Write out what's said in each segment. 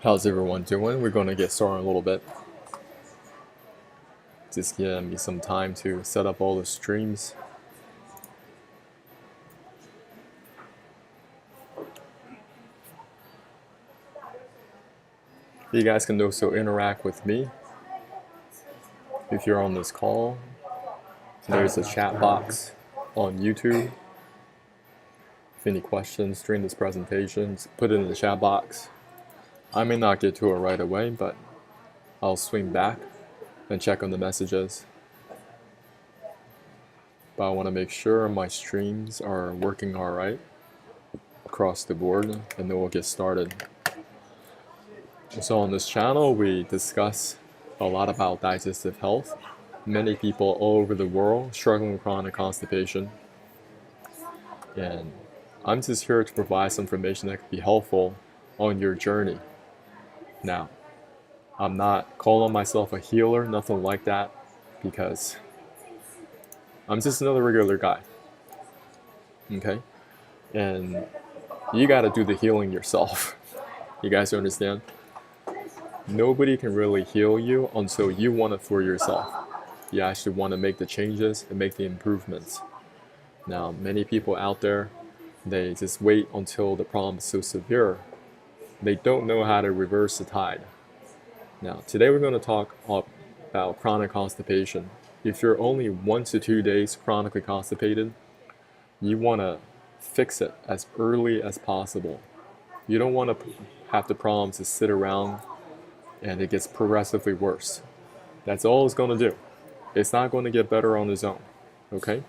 How's everyone doing? We're going to get started in a little bit. Just give me some time to set up all the streams. You guys can also interact with me if you're on this call. There's a chat box on YouTube. If any questions during this presentation, put it in the chat box. I may not get to it right away, but I'll swing back and check on the messages. But I want to make sure my streams are working all right across the board, and then we'll get started. So on this channel, we discuss a lot about digestive health. Many people all over the world struggling with chronic constipation. And I'm just here to provide some information that could be helpful on your journey. Now, I'm not calling myself a healer, nothing like that, because I'm just another regular guy. Okay? And you got to do the healing yourself. You guys understand? Nobody can really heal you until you want it for yourself. You actually want to make the changes and make the improvements. Now, many people out there, they just wait until the problem is so severe. They don't know how to reverse the tide. Now, today we're going to talk about chronic constipation. If you're only 1 to 2 days chronically constipated, you want to fix it as early as possible. You don't want to have the problem to sit around and it gets progressively worse. That's all it's going to do. It's not going to get better on its own, okay?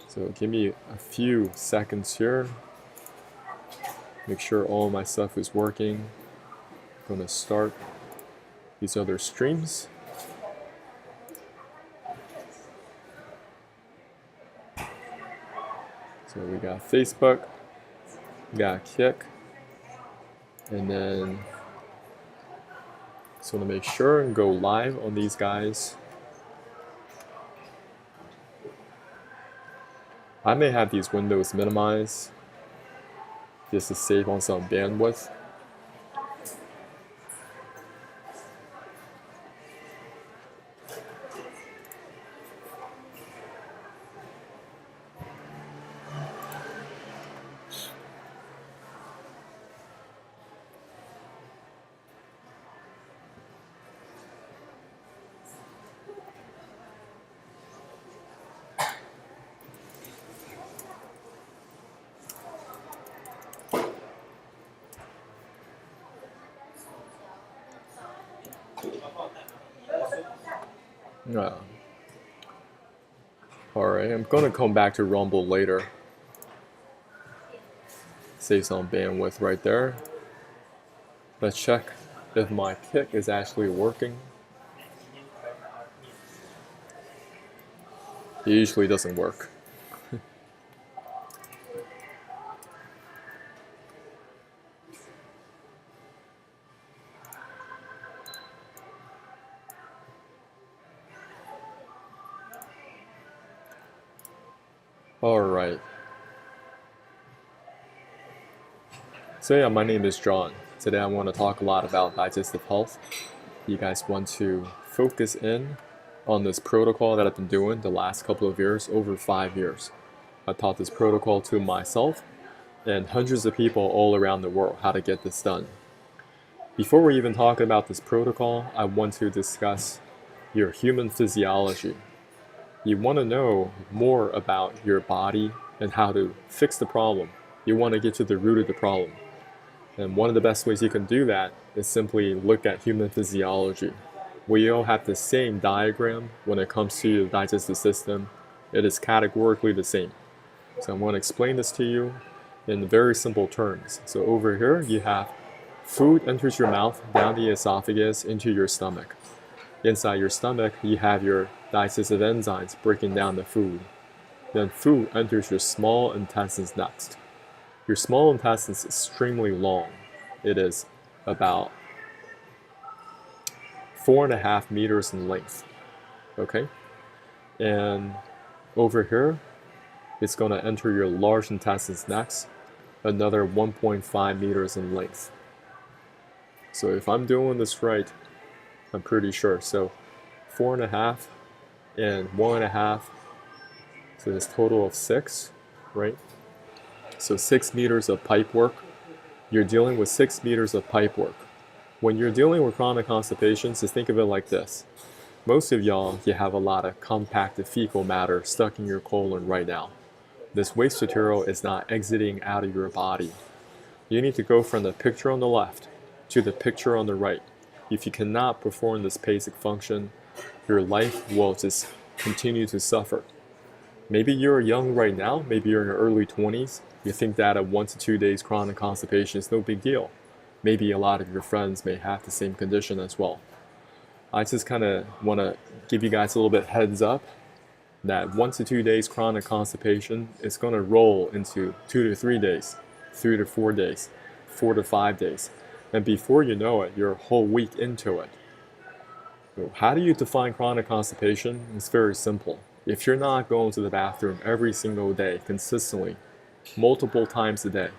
So give me a few seconds here. Make sure all my stuff is working. I'm going to start these other streams. So we got Facebook, we got Kick, and then just want to make sure and go live on these guys. I may have these windows minimized just to save on some bandwidth. Alright, I'm going to come back to Rumble later. Save some bandwidth right there. Let's check if my Kick is actually working. It usually doesn't work. Alright. So yeah, my name is John. Today I want to talk a lot about digestive health. You guys want to focus in on this protocol that I've been doing the last couple of years, over 5 years. I taught this protocol to myself and hundreds of people all around the world how to get this done. Before we even talk about this protocol, I want to discuss your human physiology. You want to know more about your body and how to fix the problem. You want to get to the root of the problem. And one of the best ways you can do that is simply look at human physiology. We all have the same diagram when it comes to the digestive system. It is categorically the same. So I'm going to explain this to you in very simple terms. So over here you have food enters your mouth, down the esophagus, into your stomach. Inside your stomach, you have your digestive enzymes breaking down the food. Then food enters your small intestines next. Your small intestine is extremely long. It is about 4.5 meters in length. Okay? And over here, it's going to enter your large intestines next, another 1.5 meters in length. So if I'm doing this right, I'm pretty sure. So 4.5 and 1.5, so this total of 6, right? So 6 meters of pipe work. You're dealing with 6 meters of pipe work. When you're dealing with chronic constipation, just think of it like this. Most of y'all, you have a lot of compacted fecal matter stuck in your colon right now. This waste material is not exiting out of your body. You need to go from the picture on the left to the picture on the right. If you cannot perform this basic function, your life will just continue to suffer. Maybe you're young right now, maybe you're in your early 20s, you think that a 1 to 2 days chronic constipation is no big deal. Maybe a lot of your friends may have the same condition as well. I just kind of want to give you guys a little bit heads up that 1 to 2 days chronic constipation is going to roll into 2 to 3 days, 3 to 4 days, 4 to 5 days. And before you know it, you're a whole week into it. So how do you define chronic constipation? It's very simple. If you're not going to the bathroom every single day, consistently, multiple times a day,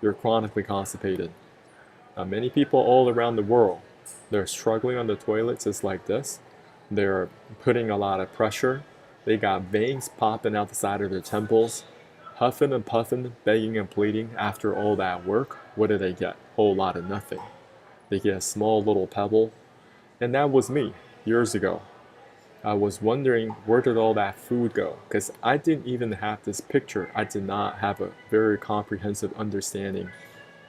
you're chronically constipated. Now, many people all around the world, they're struggling on the toilet just like this. They're putting a lot of pressure. They got veins popping out the side of their temples, huffing and puffing, begging and pleading. After all that work, what do they get? A whole lot of nothing. They get a small little pebble. And that was me years ago. I was wondering, where did all that food go? Because I didn't even have this picture. I did not have a very comprehensive understanding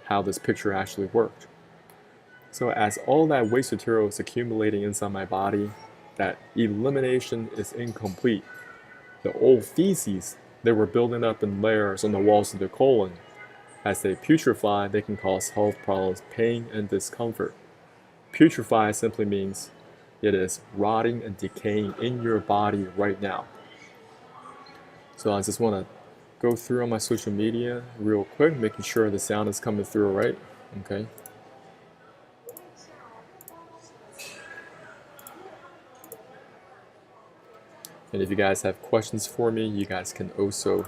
how this picture actually worked. So as all that waste material is accumulating inside my body, that elimination is incomplete. The old feces, they were building up in layers on the walls of the colon. As they putrefy, they can cause health problems, pain, and discomfort. Putrefy simply means it is rotting and decaying in your body right now. So I just want to go through on my social media real quick, making sure the sound is coming through all right. Okay. And if you guys have questions for me, you guys can also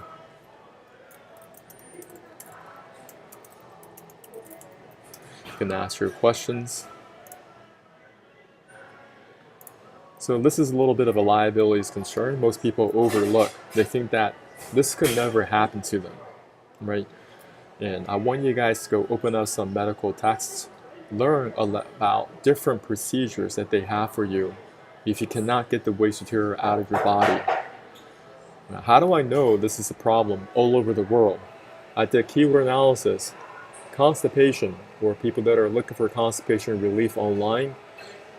ask your questions. So this is a little bit of a liabilities concern. Most people overlook. They think that this could never happen to them, right? And I want you guys to go open up some medical texts, learn about different procedures that they have for you if you cannot get the waste material out of your body. Now, how do I know this is a problem all over the world? I did keyword analysis. Constipation, or people that are looking for constipation relief online,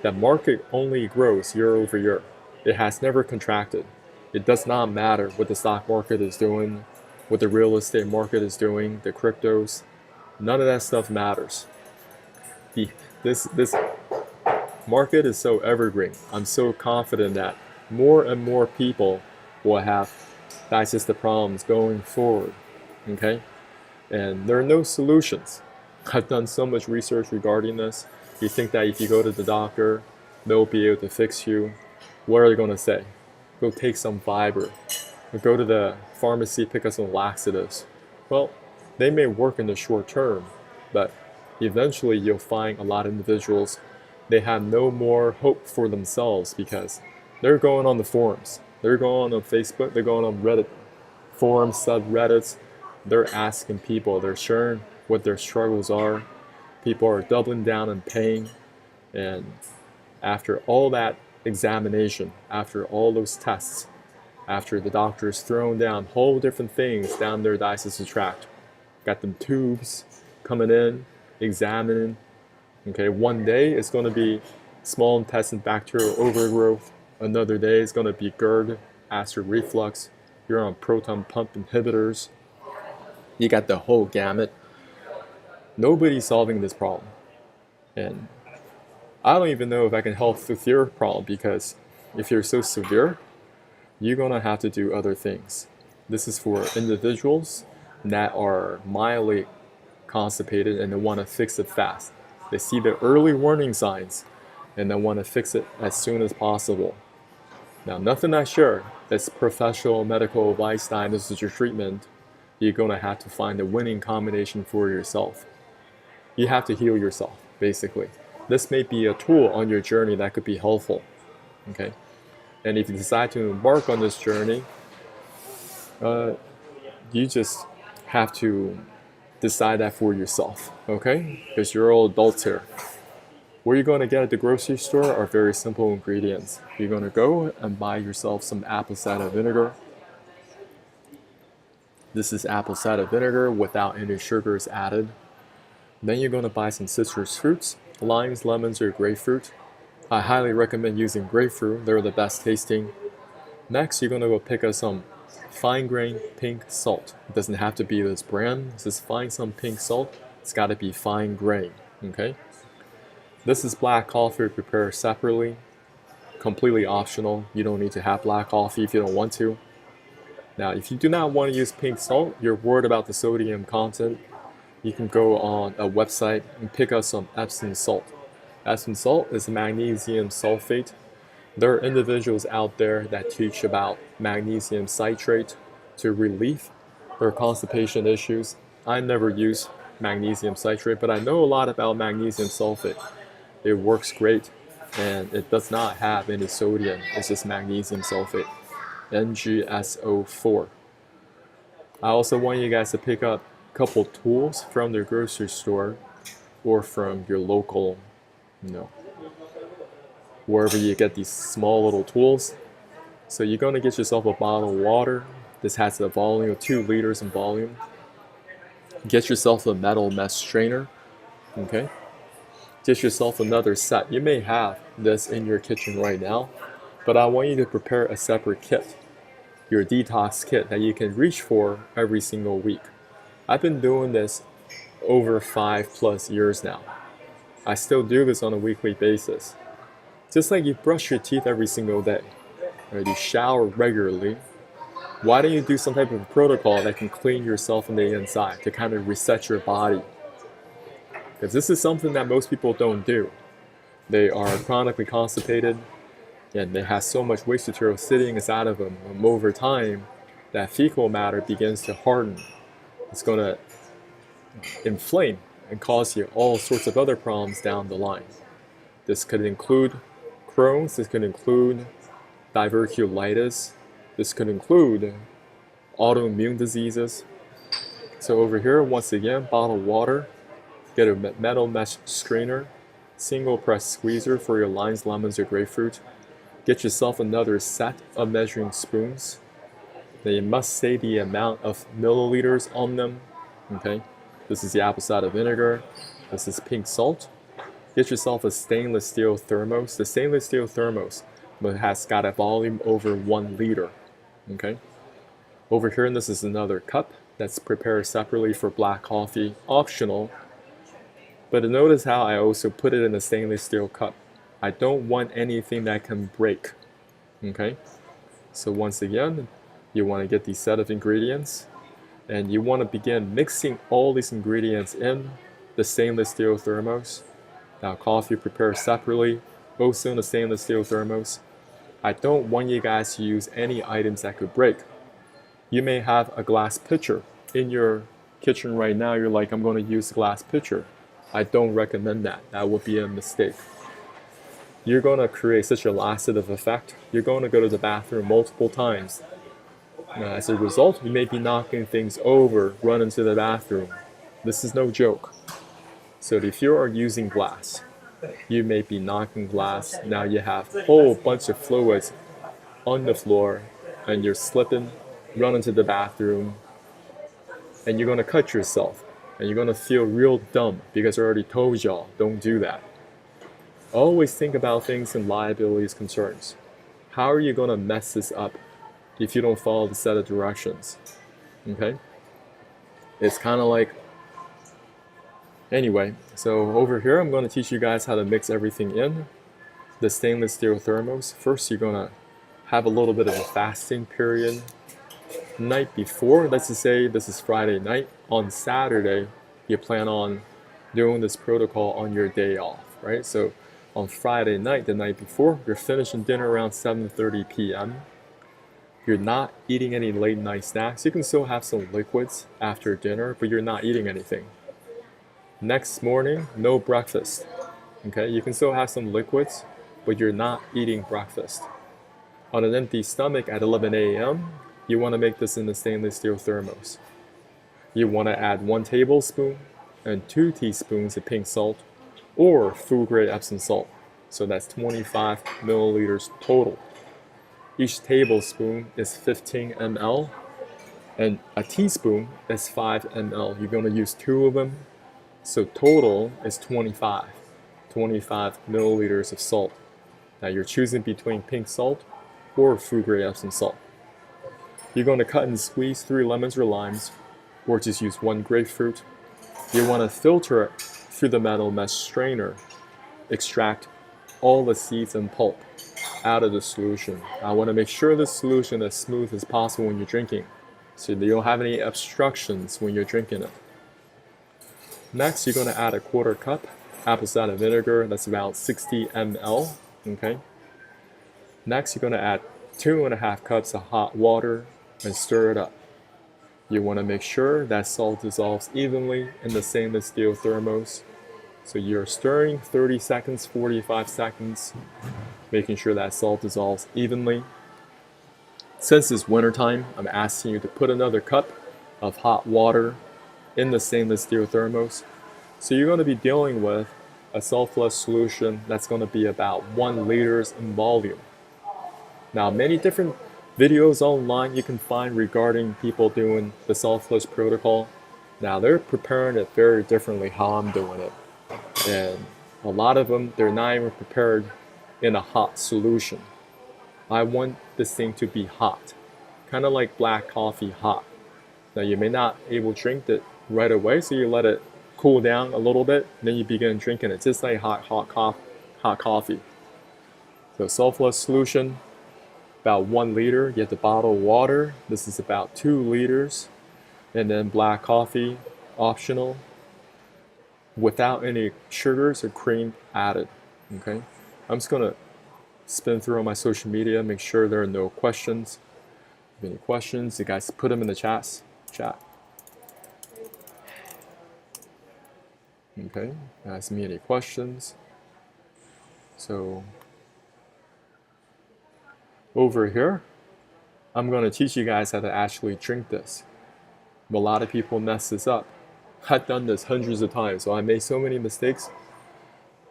that market only grows year over year. It has never contracted. It does not matter what the stock market is doing, what the real estate market is doing, the cryptos. None of that stuff matters. This market is so evergreen. I'm so confident that more and more people will have digestive problems going forward. Okay? And there are no solutions. I've done so much research regarding this. You think that if you go to the doctor, they'll be able to fix you. What are they going to say? Go take some fiber. Or go to the pharmacy, pick up some laxatives. Well, they may work in the short term, but eventually you'll find a lot of individuals, they have no more hope for themselves because they're going on the forums. They're going on Facebook, they're going on Reddit, forums, subreddits. They're asking people, they're sharing what their struggles are. People are doubling down and paying. And after all that examination, after all those tests, after the doctor's thrown down whole different things down their digestive tract, got them tubes coming in, examining. Okay, one day it's going to be small intestine bacterial overgrowth. Another day it's going to be GERD, acid reflux. You're on proton pump inhibitors. You got the whole gamut. Nobody's solving this problem. And I don't even know if I can help with your problem, because if you're so severe, you're going to have to do other things. This is for individuals that are mildly constipated and they want to fix it fast. They see the early warning signs and they want to fix it as soon as possible. Now, nothing I share is professional medical advice, diagnosis, or treatment. You're going to have to find a winning combination for yourself. You have to heal yourself, basically. this may be a tool on your journey that could be helpful. Okay, and if you decide to embark on this journey, you just have to decide that for yourself, okay? Because you're all adults here. What you're going to get at the grocery store are very simple ingredients. You're going to go and buy yourself some apple cider vinegar. This is apple cider vinegar without any sugars added. Then you're going to buy some citrus fruits, limes, lemons, or grapefruit. I highly recommend using grapefruit. They're the best tasting. Next, you're going to go pick up some fine grain pink salt. It doesn't have to be this brand. Just find some pink salt. It's got to be fine grain, okay? This is black coffee prepared separately, completely optional. You don't need to have black coffee if you don't want to. Now, if you do not want to use pink salt, you're worried about the sodium content, you can go on a website and pick up some Epsom salt. Epsom salt is magnesium sulfate. There are individuals out there that teach about magnesium citrate to relieve their constipation issues. I never use magnesium citrate, but I know a lot about magnesium sulfate. It works great, and it does not have any sodium. It's just magnesium sulfate, NgSO4. I also want you guys to pick up a couple tools from the grocery store or from your local, wherever you get these small little tools. So you're going to get yourself a bottle of water. This has a volume of 2 liters in volume. Get yourself a metal mesh strainer, okay? Get yourself another set. You may have this in your kitchen right now, but I want you to prepare a separate kit, your detox kit that you can reach for every single week. I've been doing this over 5+ years now. I still do this on a weekly basis. Just like you brush your teeth every single day, right? You shower regularly. Why don't you do some type of protocol that can clean yourself from the inside to kind of reset your body? Because this is something that most people don't do. They are chronically constipated, and they have so much waste material sitting inside of them. And over time, that fecal matter begins to harden. It's going to inflame and cause you all sorts of other problems down the line. This could include Crohn's, this could include diverticulitis, this could include autoimmune diseases. So over here, once again, bottled water, get a metal mesh strainer, single press squeezer for your limes, lemons, or grapefruit. Get yourself another set of measuring spoons. Then you must say the amount of milliliters on them, okay? This is the apple cider vinegar. This is pink salt. Get yourself a stainless steel thermos. The stainless steel thermos has got a volume over 1 liter, okay? Over here, this is another cup that's prepared separately for black coffee, optional. But notice how I also put it in a stainless steel cup. I don't want anything that can break, okay? So once again, you want to get these set of ingredients, and you want to begin mixing all these ingredients in the stainless steel thermos. Now, coffee prepared separately, also in the stainless steel thermos. I don't want you guys to use any items that could break. You may have a glass pitcher in your kitchen right now. You're like, I'm going to use a glass pitcher. I don't recommend that. That would be a mistake. You're going to create such a laxative effect. You're going to go to the bathroom multiple times. Now, as a result, you may be knocking things over, run into the bathroom. This is no joke. So if you are using glass, you may be knocking glass. Now you have a whole bunch of fluids on the floor, and you're slipping, run into the bathroom, and you're going to cut yourself. And you're going to feel real dumb because I already told y'all, don't do that. Always think about things in liabilities concerns. How are you going to mess this up if you don't follow the set of directions? Okay? It's kind of like, anyway, so over here I'm going to teach you guys how to mix everything in the stainless steel thermos. First, you're going to have a little bit of a fasting period. Night before, let's just say this is Friday night. On Saturday, you plan on doing this protocol on your day off, right? So on Friday night, the night before, you're finishing dinner around 7:30 p.m. You're not eating any late night snacks. You can still have some liquids after dinner, but you're not eating anything. Next morning, no breakfast. Okay, you can still have some liquids, but you're not eating breakfast. On an empty stomach at 11 a.m., you want to make this in the stainless steel thermos. You want to add 1 tablespoon and 2 teaspoons of pink salt or food grade Epsom salt. So that's 25 milliliters total. Each tablespoon is 15 ml and a teaspoon is 5 ml. You're going to use 2 of them. So total is 25 milliliters of salt. Now you're choosing between pink salt or food grade Epsom salt. You're going to cut and squeeze 3 lemons or limes, or just use 1 grapefruit. You want to filter it through the metal mesh strainer. Extract all the seeds and pulp out of the solution. I want to make sure the solution is as smooth as possible when you're drinking, so you don't have any obstructions when you're drinking it. Next, you're going to add a 1/4 cup apple cider vinegar. That's about 60 ml. Okay. Next, you're going to add 2.5 cups of hot water and stir it up. You want to make sure that salt dissolves evenly in the stainless steel thermos. So you're stirring 30 seconds, 45 seconds, making sure that salt dissolves evenly. Since it's wintertime, I'm asking you to put another cup of hot water in the stainless steel thermos. So you're going to be dealing with a salt flush solution that's going to be about 1 liter in volume. Now, many different videos online you can find regarding people doing the salt flush protocol. Now, they're preparing it very differently how I'm doing it. And a lot of them, they're not even prepared in a hot solution. I want this thing to be hot, kind of like black coffee hot. Now, you may not able to drink it right away, so you let it cool down a little bit, then you begin drinking it, just like hot coffee. So salt flush solution, about 1 liter. You have the bottle of water. This is about 2 liters. And then black coffee, optional, without any sugars or cream added. Okay, I'm just gonna spin through on my social media, make sure there are no questions. If you have any questions, you guys put them in the chat. Okay, ask me any questions. So over here, I'm going to teach you guys how to actually drink this. But a lot of people mess this up. I've done this hundreds of times, so I made so many mistakes.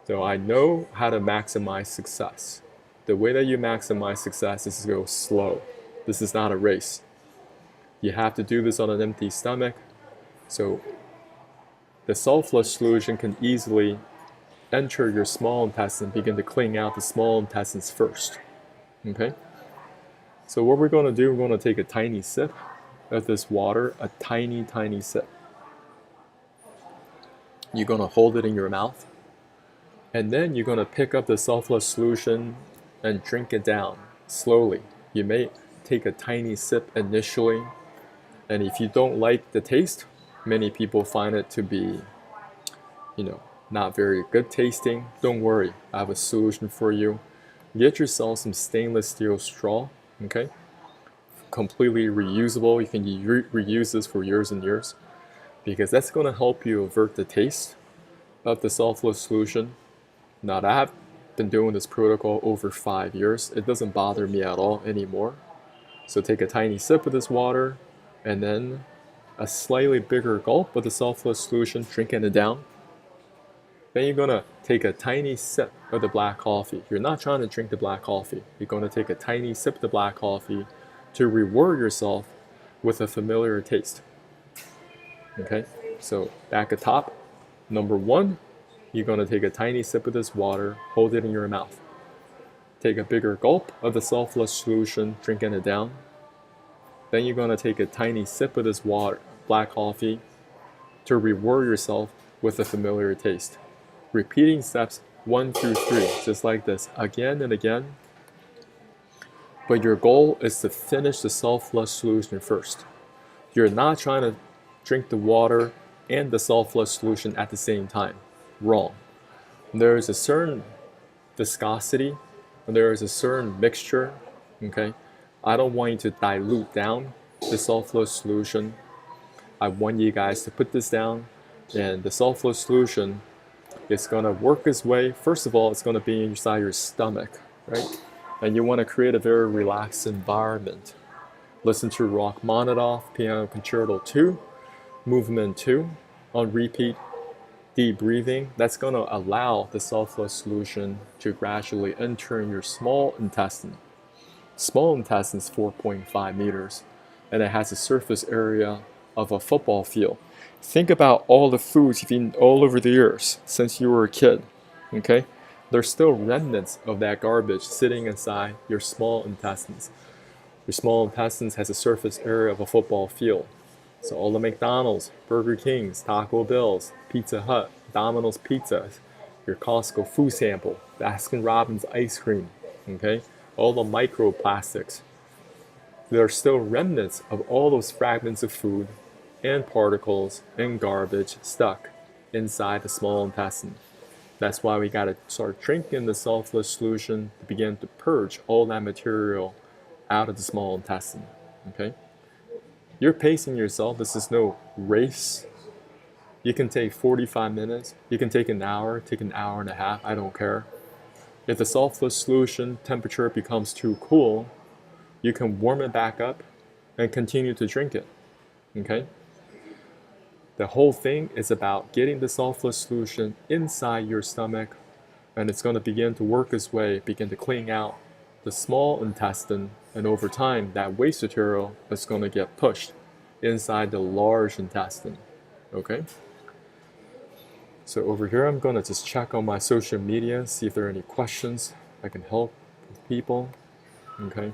So I know how to maximize success. The way that you maximize success is to go slow. This is not a race. You have to do this on an empty stomach. So the salt flush solution can easily enter your small intestine, begin to clean out the small intestines first. Okay? So what we're going to do, we're going to take a tiny sip of this water, a tiny, tiny sip. You're going to hold it in your mouth, and then you're going to pick up the salt flush solution and drink it down slowly. You may take a tiny sip initially, and if you don't like the taste, many people find it to be, not very good tasting. Don't worry, I have a solution for you. Get yourself some stainless steel straw, okay? Completely reusable. You can reuse this for years and years, because that's going to help you avert the taste of the salt flush solution. Now, I have been doing this protocol over 5 years. It doesn't bother me at all anymore. So take a tiny sip of this water, and then a slightly bigger gulp of the salt flush solution, drinking it down. Then you're going to take a tiny sip of the black coffee. You're not trying to drink the black coffee. You're going to take a tiny sip of the black coffee to reward yourself with a familiar taste. Okay, so back at top, number 1, you're going to take a tiny sip of this water, hold it in your mouth. Take a bigger gulp of the salt flush solution, drinking it down. Then you're going to take a tiny sip of this water, black coffee, to reward yourself with a familiar taste. Repeating steps 1 through 3, just like this, again and again. But your goal is to finish the salt flush solution first. You're not trying to drink the water and the salt flush solution at the same time. Wrong. There is a certain viscosity, there is a certain mixture, okay? I don't want you to dilute down the salt flush solution. I want you guys to put this down, and the salt flush solution It's going to work its way. First of all, it's going to be inside your stomach, right? And you want to create a very relaxed environment. Listen to Rachmaninoff Piano Concerto 2, Movement 2 on repeat. Deep breathing. That's going to allow the sulfurous solution to gradually enter your small intestine. Small intestine is 4.5 meters, and it has a surface area of a football field. Think about all the foods you've eaten all over the years since you were a kid, okay? There's still remnants of that garbage sitting inside your small intestines. Your small intestines has a surface area of a football field. So all the McDonald's, Burger Kings, Taco Bells, Pizza Hut, Domino's pizzas, your Costco food sample, Baskin Robbins ice cream, okay? All the microplastics. There are still remnants of all those fragments of food and particles and garbage stuck inside the small intestine. That's why we gotta start drinking the sulfurous solution to begin to purge all that material out of the small intestine, okay? You're pacing yourself. This is no race. You can take 45 minutes. You can take an hour, take an hour and a half. I don't care. If the sulfurous solution temperature becomes too cool, you can warm it back up and continue to drink it, okay? The whole thing is about getting the sulfurous solution inside your stomach, and it's going to begin to work its way, begin to clean out the small intestine, and over time that waste material is going to get pushed inside the large intestine, okay? So over here I'm going to just check on my social media, see if there are any questions I can help with people, okay?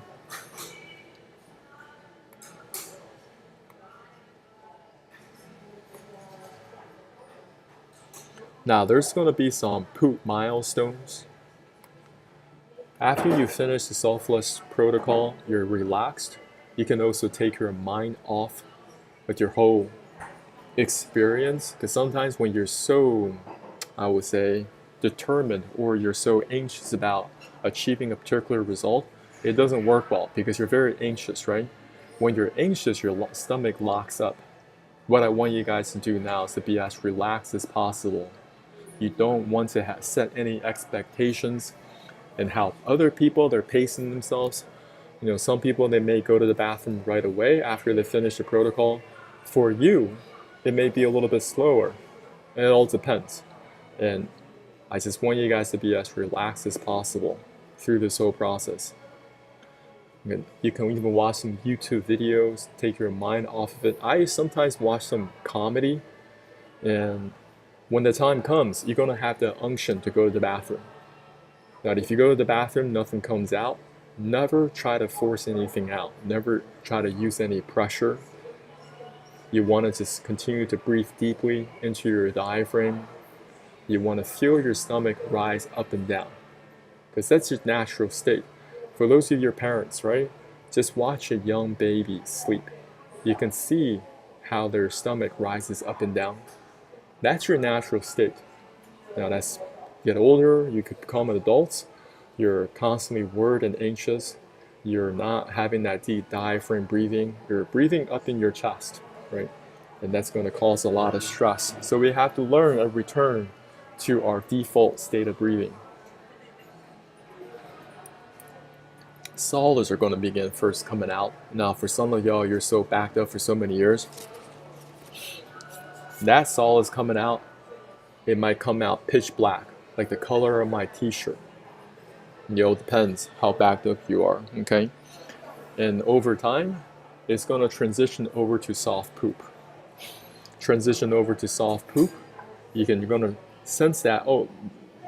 Now there's going to be some poop milestones. After you finish the sulfurous protocol, you're relaxed. You can also take your mind off with your whole experience, because sometimes when you're so, I would say, determined or you're so anxious about achieving a particular result, it doesn't work well because you're very anxious, right? When you're anxious, your stomach locks up. What I want you guys to do now is to be as relaxed as possible. You don't want to set any expectations and how other people, they're pacing themselves. You know, some people, they may go to the bathroom right away after they finish the protocol. For you, it may be a little bit slower. And it all depends. And I just want you guys to be as relaxed as possible through this whole process. You can even watch some YouTube videos, take your mind off of it. I sometimes watch some comedy, and when the time comes, you're gonna have the unction to go to the bathroom. Now, if you go to the bathroom, nothing comes out, never try to force anything out. Never try to use any pressure. You want to just continue to breathe deeply into your diaphragm. You want to feel your stomach rise up and down, because that's your natural state. For those of your parents, right, just watch a young baby sleep. You can see how their stomach rises up and down. That's your natural state. Now, that's get older, you could become an adult, you're constantly worried and anxious, you're not having that deep diaphragm breathing, you're breathing up in your chest, right? And that's going to cause a lot of stress. So we have to learn and return to our default state of breathing. Solids are going to begin first coming out. Now, for some of y'all, you're so backed up for so many years, that solid's coming out, it might come out pitch black, like the color of my t-shirt. It depends how backed up you are, okay? And over time, it's going to transition over to soft poop. Transition over to soft poop, you're going to sense that, oh,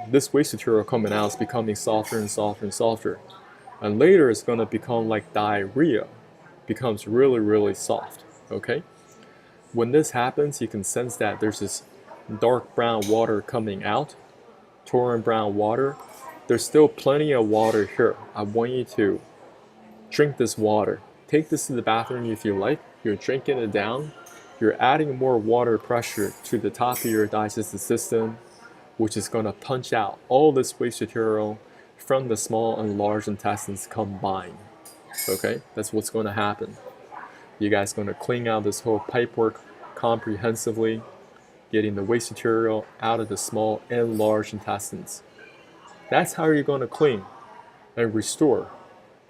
this waste material coming out is becoming softer and softer and softer. And later it's going to become like diarrhea, becomes really, really soft, okay? When this happens, you can sense that there's this dark brown water coming out, torrent brown water. There's still plenty of water here. I want you to drink this water. Take this to the bathroom if you like. You're drinking it down. You're adding more water pressure to the top of your digestive system, which is going to punch out all this waste material from the small and large intestines combined. Okay, that's what's going to happen. You guys going to clean out this whole pipework comprehensively. getting the waste material out of the small and large intestines. That's how you're going to clean and restore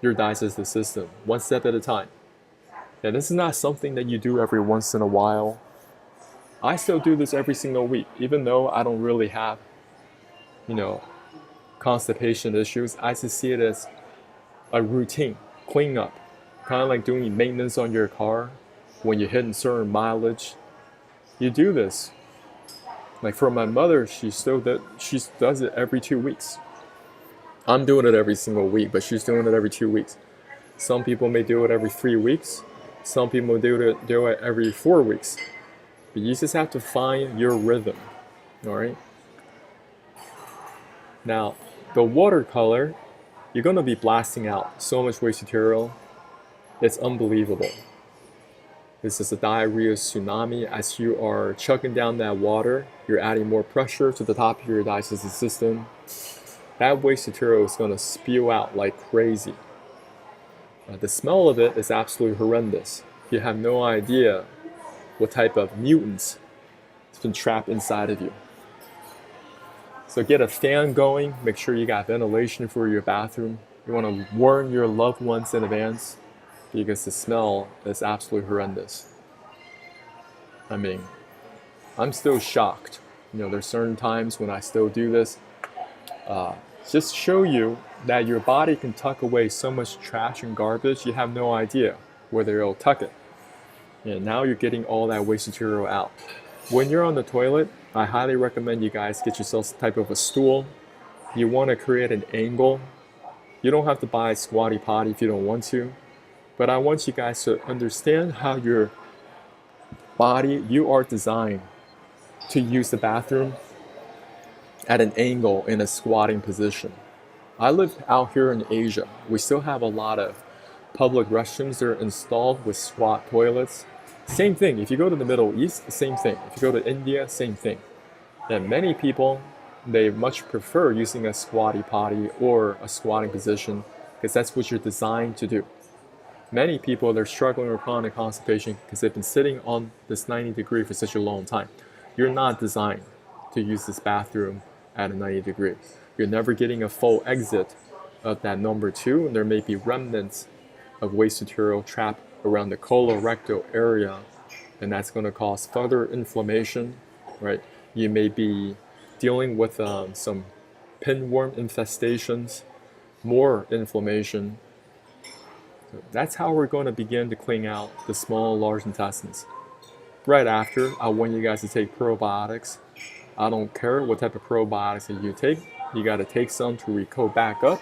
your digestive system, one step at a time. And this is not something that you do every once in a while. I still do this every single week, even though I don't really have, constipation issues. I just see it as a routine, clean up, kind of like doing maintenance on your car. When you're hitting certain mileage, you do this. Like for my mother, she does it every 2 weeks. I'm doing it every single week, but she's doing it every 2 weeks. Some people may do it every 3 weeks. Some people do it every 4 weeks. But you just have to find your rhythm, all right? Now, the watercolor, you're going to be blasting out so much waste material. It's unbelievable. This is a diarrhea tsunami. As you are chugging down that water, you're adding more pressure to the top of your digestive system. That waste material is going to spew out like crazy. The smell of it is absolutely horrendous. You have no idea what type of mutants has been trapped inside of you. So get a fan going. Make sure you got ventilation for your bathroom. You want to warn your loved ones in advance because the smell is absolutely horrendous. I mean, I'm still shocked. There's certain times when I still do this. Just show you that your body can tuck away so much trash and garbage, you have no idea whether it'll tuck it. And now you're getting all that waste material out. When you're on the toilet, I highly recommend you guys get yourself some type of a stool. You want to create an angle. You don't have to buy a squatty potty if you don't want to. But I want you guys to understand how your body, you are designed to use the bathroom at an angle in a squatting position. I live out here in Asia. We still have a lot of public restrooms that are installed with squat toilets. Same thing. If you go to the Middle East, same thing. If you go to India, same thing. And many people, they much prefer using a squatty potty or a squatting position because that's what you're designed to do. Many people, they're struggling with chronic constipation because they've been sitting on this 90 degree for such a long time. You're not designed to use this bathroom at a 90 degree. You're never getting a full exit of that number 2, and there may be remnants of waste material trapped around the colorectal area, and that's going to cause further inflammation, right? You may be dealing with some pinworm infestations, more inflammation. So that's how we're going to begin to clean out the small and large intestines. Right after, I want you guys to take probiotics. I don't care what type of probiotics that you take. You got to take some to recode back up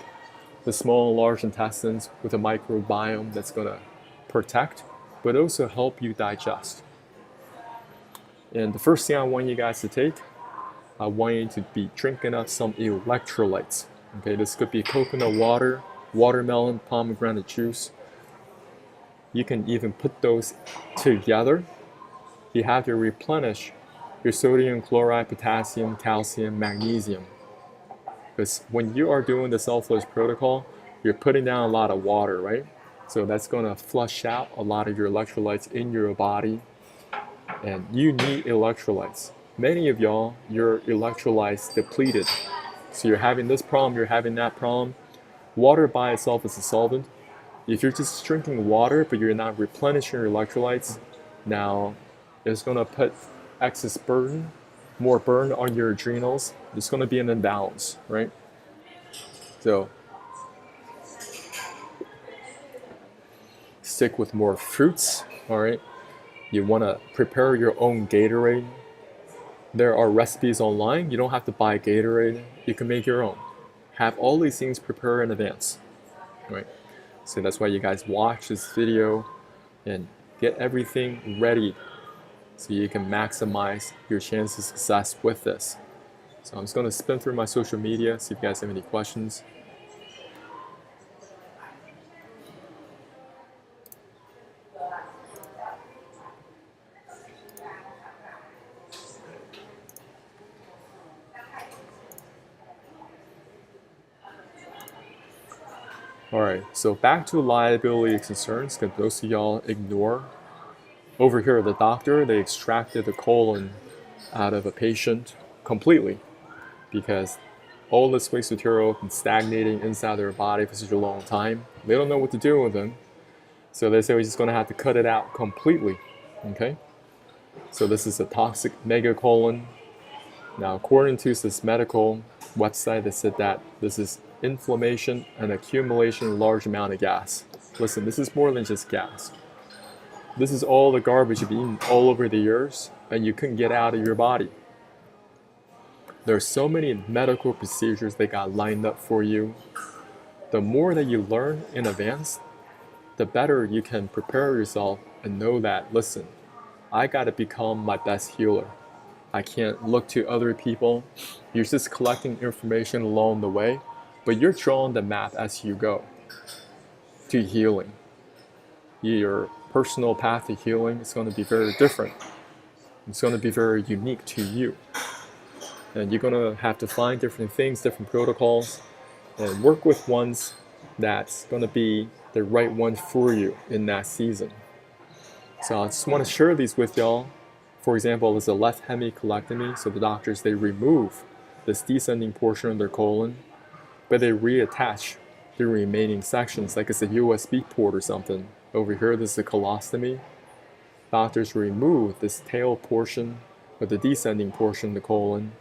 the small and large intestines with a microbiome that's going to protect, but also help you digest. And the first thing I want you guys to take, I want you to be drinking up some electrolytes. Okay, this could be coconut water, watermelon, pomegranate juice. You can even put those together. You have to replenish your sodium, chloride, potassium, calcium, magnesium. Because when you are doing the self-flush protocol, you're putting down a lot of water, right? So that's going to flush out a lot of your electrolytes in your body. And you need electrolytes. Many of y'all, your electrolytes depleted. So you're having this problem, you're having that problem. Water by itself is a solvent. If you're just drinking water, but you're not replenishing your electrolytes, now it's going to put excess burden, more burn on your adrenals. There's going to be an imbalance, right? So stick with more fruits, all right? You want to prepare your own Gatorade. There are recipes online. You don't have to buy Gatorade. You can make your own. Have all these things prepared in advance, right? So that's why you guys watch this video and get everything ready so you can maximize your chances of success with this. So I'm just going to spin through my social media, see if you guys have any questions. Alright, so back to liability concerns, because those of y'all ignore. Over here, the doctor, they extracted the colon out of a patient completely, because all this waste material has been stagnating inside their body for such a long time. They don't know what to do with them. So they say we're just going to have to cut it out completely. Okay? So this is a toxic megacolon. Now, according to this medical website, they said that this is inflammation and accumulation of large amount of gas. Listen, this is more than just gas. This is all the garbage you've eaten all over the years and you couldn't get out of your body. There are so many medical procedures they got lined up for you. The more that you learn in advance, the better you can prepare yourself and know that, listen, I got to become my best healer. I can't look to other people. You're just collecting information along the way, but you're drawing the map as you go to healing. Your personal path to healing is going to be very different. It's going to be very unique to you. And you're going to have to find different things, different protocols, and work with ones that's going to be the right one for you in that season. So I just want to share these with y'all. For example, there's a left hemicolectomy. So the doctors, they remove this descending portion of their colon, but they reattach the remaining sections, like it's a USB port or something. Over here, this is a colostomy. Doctors remove this tail portion, or the descending portion of the colon.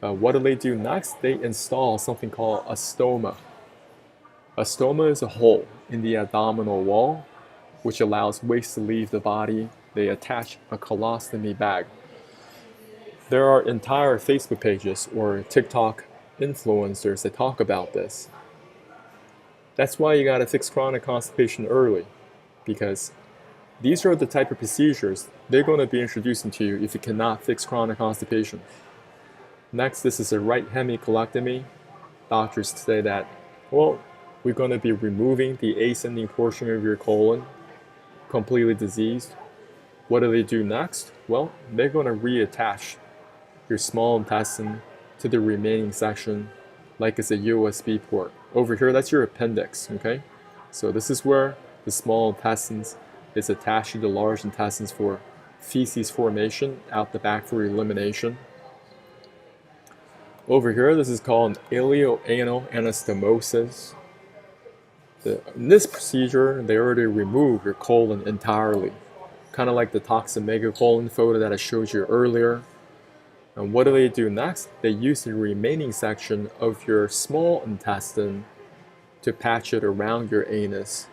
What do they do next? They install something called a stoma. A stoma is a hole in the abdominal wall, which allows waste to leave the body. They attach a colostomy bag. There are entire Facebook pages or TikTok influencers that talk about this. That's why you gotta fix chronic constipation early, because these are the type of procedures they're gonna be introducing to you if you cannot fix chronic constipation. Next, this is a right hemicolectomy. Doctors say that, well, we're going to be removing the ascending portion of your colon, completely diseased. What do they do next? Well, they're going to reattach your small intestine to the remaining section like it's a USB port. Over here, that's your appendix, okay? So this is where the small intestines is attached to the large intestines for feces formation, out the back for elimination. Over here, this is called an ileoanal anastomosis. In this procedure, they already remove your colon entirely, kind of like the toxic megacolon photo that I showed you earlier. And what do they do next? They use the remaining section of your small intestine to patch it around your anus.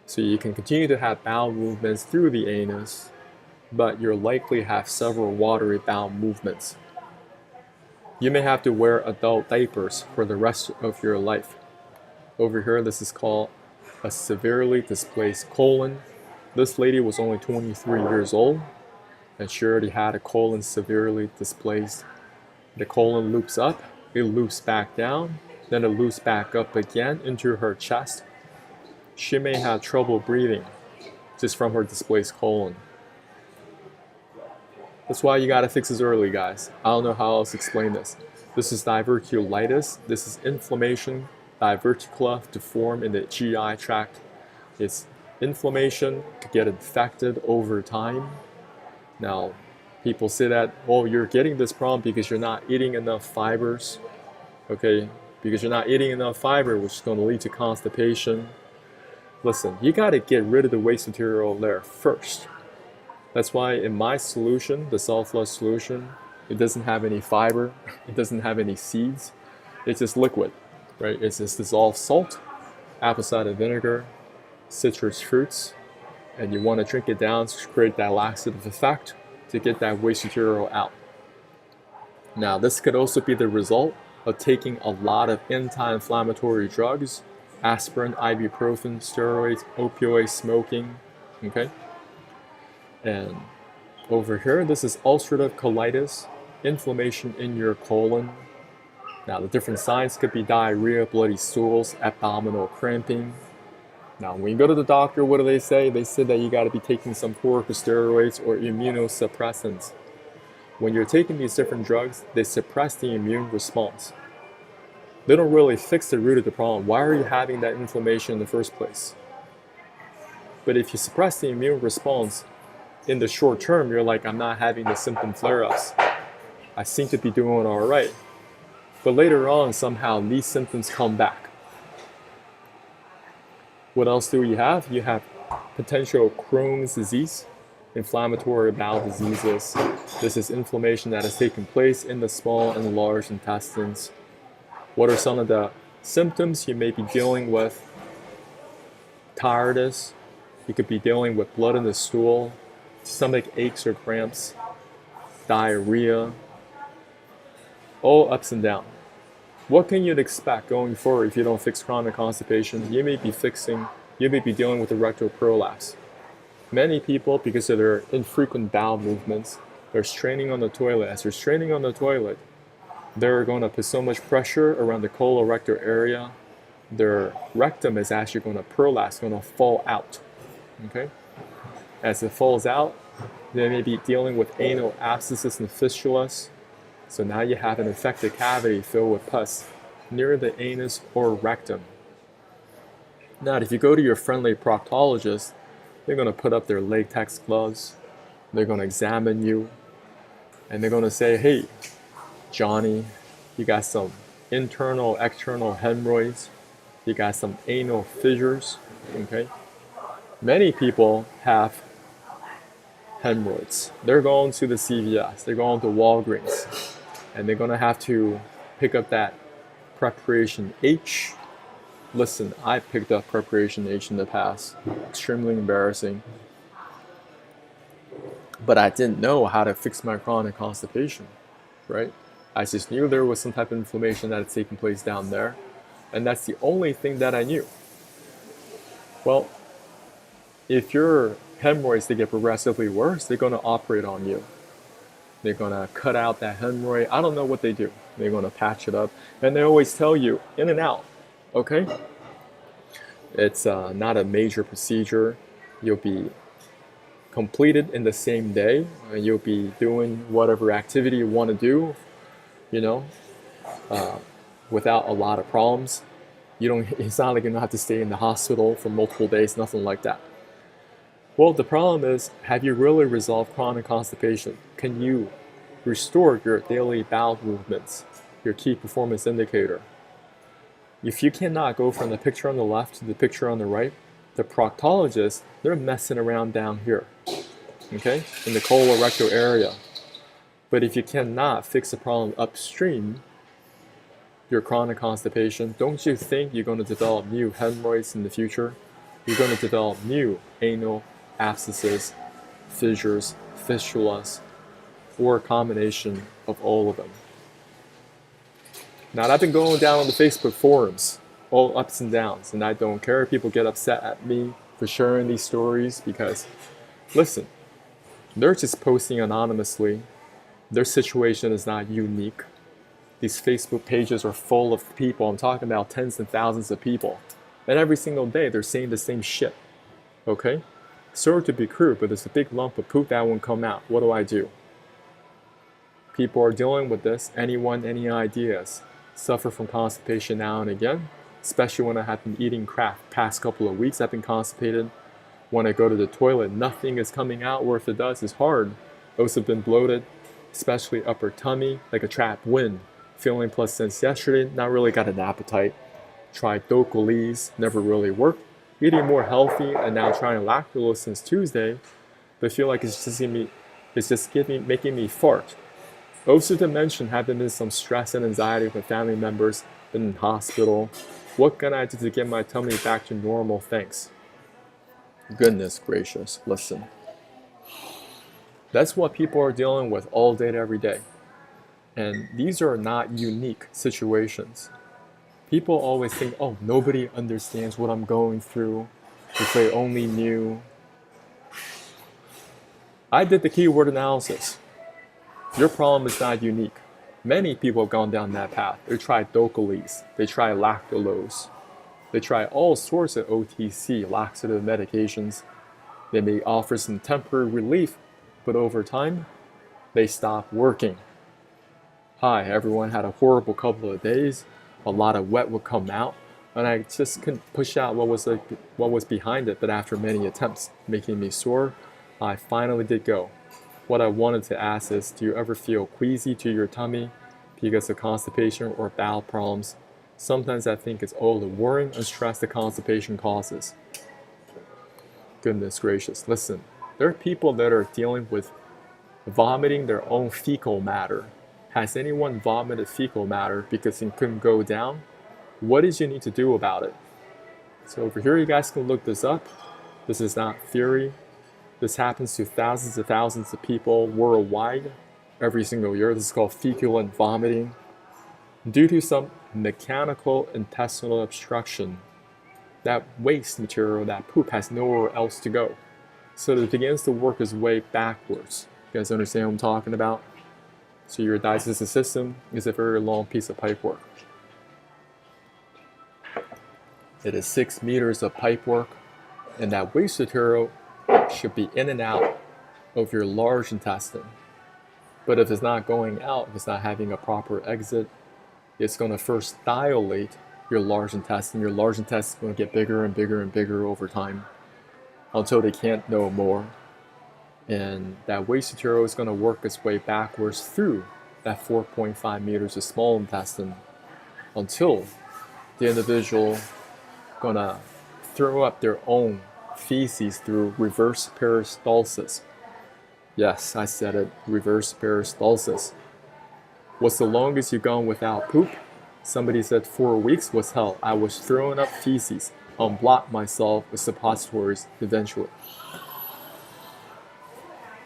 So you can continue to have bowel movements through the anus, but you'll likely have several watery bowel movements. You may have to wear adult diapers for the rest of your life. Over here, this is called a severely displaced colon. This lady was only 23 years old, and she already had a colon severely displaced. The colon loops up, it loops back down, then it loops back up again into her chest. She may have trouble breathing just from her displaced colon. That's why you gotta fix this early, guys. I don't know how else to explain this. This is diverticulitis. This is inflammation, diverticula to form in the GI tract. It's inflammation to get infected over time. Now, people say that, oh, you're getting this problem because you're not eating enough fibers. Okay, because you're not eating enough fiber, which is going to lead to constipation. Listen, you got to get rid of the waste material there first. That's why in my solution, the salt flush solution, it doesn't have any fiber, it doesn't have any seeds, it's just liquid, right? It's just dissolved salt, apple cider vinegar, citrus fruits, and you want to drink it down to create that laxative effect to get that waste material out. Now, this could also be the result of taking a lot of anti-inflammatory drugs, aspirin, ibuprofen, steroids, opioids, smoking, okay? And over here, this is ulcerative colitis, inflammation in your colon. Now, the different signs could be diarrhea, bloody stools, abdominal cramping. Now, when you go to the doctor, what do they say? They say that you got to be taking some corticosteroids or immunosuppressants. When you're taking these different drugs, they suppress the immune response. They don't really fix the root of the problem. Why are you having that inflammation in the first place? But if you suppress the immune response, in the short term, you're like, I'm not having the symptom flare-ups. I seem to be doing all right. But later on, somehow these symptoms come back. What else do you have? You have potential Crohn's disease, inflammatory bowel diseases. This is inflammation that has taken place in the small and large intestines. What are some of the symptoms you may be dealing with? Tiredness. You could be dealing with blood in the stool, stomach aches or cramps, diarrhea, all ups and downs. What can you expect going forward if you don't fix chronic constipation? You may be dealing with erectile prolapse. Many people, because of their infrequent bowel movements, they're straining on the toilet. As they're straining on the toilet, they're going to put so much pressure around the colorectal area, their rectum is actually going to prolapse, going to fall out. Okay? As it falls out, they may be dealing with anal abscesses and fistulas. So now you have an infected cavity filled with pus near the anus or rectum. Now, if you go to your friendly proctologist, they're going to put up their latex gloves, they're going to examine you, and they're going to say, hey, Johnny, you got some internal, external hemorrhoids, you got some anal fissures, okay? Many people have hemorrhoids. They're going to the CVS, they're going to Walgreens, and they're going to have to pick up that preparation H. Listen, I picked up preparation H in the past. Extremely embarrassing. But I didn't know how to fix my chronic constipation, right? I just knew there was some type of inflammation that had taken place down there, and that's the only thing that I knew. Well, if your hemorrhoids, they get progressively worse, they're going to operate on you. They're going to cut out that hemorrhoid. I don't know what they do. They're going to patch it up. And they always tell you, in and out, okay? It's not a major procedure. You'll be completed in the same day. And you'll be doing whatever activity you want to do, you know, without a lot of problems. It's not like you're going to have to stay in the hospital for multiple days, nothing like that. Well, the problem is, have you really resolved chronic constipation? Can you restore your daily bowel movements, your key performance indicator? If you cannot go from the picture on the left to the picture on the right, the proctologists, they're messing around down here, okay, in the colorectal area. But if you cannot fix the problem upstream, your chronic constipation, don't you think you're going to develop new hemorrhoids in the future? You're going to develop new anal abscesses, fissures, fistulas, or a combination of all of them. Now, I've been going down on the Facebook forums, all ups and downs, and I don't care if people get upset at me for sharing these stories because, listen, they're just posting anonymously. Their situation is not unique. These Facebook pages are full of people. I'm talking about tens and thousands of people. And every single day, they're saying the same shit. Okay? Sorry to be crude, but there's a big lump of poop that won't come out. What do? People are dealing with this. Anyone, any ideas? Suffer from constipation now and again, especially when I have been eating crap past couple of weeks. I've been constipated. When I go to the toilet, nothing is coming out, or if it does, it's hard. Also been bloated, especially upper tummy, like a trapped wind. Feeling plus since yesterday, not really got an appetite. Tried Docalese, never really worked. Eating more healthy and now trying lactulose since Tuesday, but feel like it's just making me fart. Also to mention, have been in some stress and anxiety with family members, been in hospital. What can I do to get my tummy back to normal? Thanks. Goodness gracious, listen. That's what people are dealing with all day, every day. And these are not unique situations. People always think, oh, nobody understands what I'm going through. If they only knew. I did the keyword analysis. Your problem is not unique. Many people have gone down that path. They tried Docalese. They tried lactulose. They try all sorts of OTC, laxative medications. They may offer some temporary relief, but over time, they stop working. Hi, everyone had a horrible couple of days. A lot of wet would come out, and I just couldn't push out what was behind it, but after many attempts, making me sore, I finally did go. What I wanted to ask is, do you ever feel queasy to your tummy because of constipation or bowel problems? Sometimes I think it's all the worrying and stress the constipation causes. Goodness gracious, listen, there are people that are dealing with vomiting their own fecal matter. Has anyone vomited fecal matter because it couldn't go down? What did you need to do about it? So over here, you guys can look this up. This is not theory. This happens to thousands of people worldwide every single year. This is called feculent vomiting. Due to some mechanical intestinal obstruction, that waste material, that poop, has nowhere else to go. So it begins to work its way backwards. You guys understand what I'm talking about? So your digestive system is a very long piece of pipework. It is 6 meters of pipework, and that waste material should be in and out of your large intestine. But if it's not going out, if it's not having a proper exit, it's going to first dilate your large intestine. Your large intestine is going to get bigger and bigger and bigger over time until they can't no more. And that waste material is going to work its way backwards through that 4.5 meters of small intestine until the individual gonna throw up their own feces through reverse peristalsis. Yes, I said it, reverse peristalsis. What's the longest you've gone without poop? Somebody said 4 weeks was hell. I was throwing up feces, unblocked myself with suppositories eventually.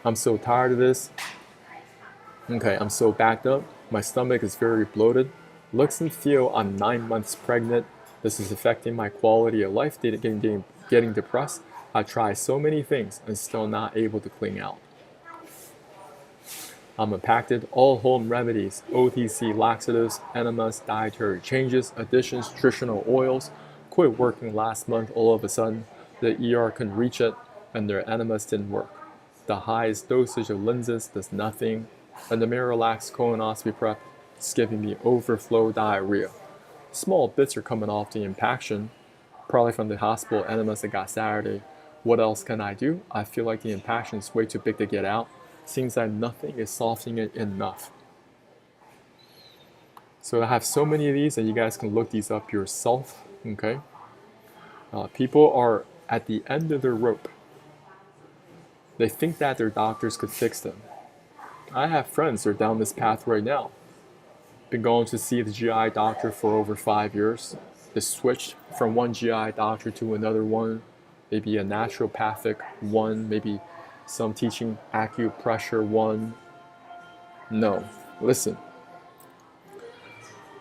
I'm so tired of this. Okay, I'm so backed up. My stomach is very bloated. Looks and feel I'm 9 months pregnant. This is affecting my quality of life, getting depressed. I tried so many things and still not able to clean out. I'm impacted. All home remedies, OTC laxatives, enemas, dietary changes, additions, nutritional oils, quit working last month. All of a sudden, the ER couldn't reach it and their enemas didn't work. The highest dosage of lenses does nothing, and the Miralax colonoscopy prep is giving me overflow diarrhea. Small bits are coming off the impaction, probably from the hospital enemas that got Saturday. What else can I do? I feel like the impaction is way too big to get out. Seems like nothing is softening it enough. So I have so many of these, and you guys can look these up yourself, okay? People are at the end of their rope. They think that their doctors could fix them. I have friends that are down this path right now. Been going to see the GI doctor for over 5 years. They switched from one GI doctor to another one, maybe a naturopathic one, maybe some teaching acupressure one. No, listen.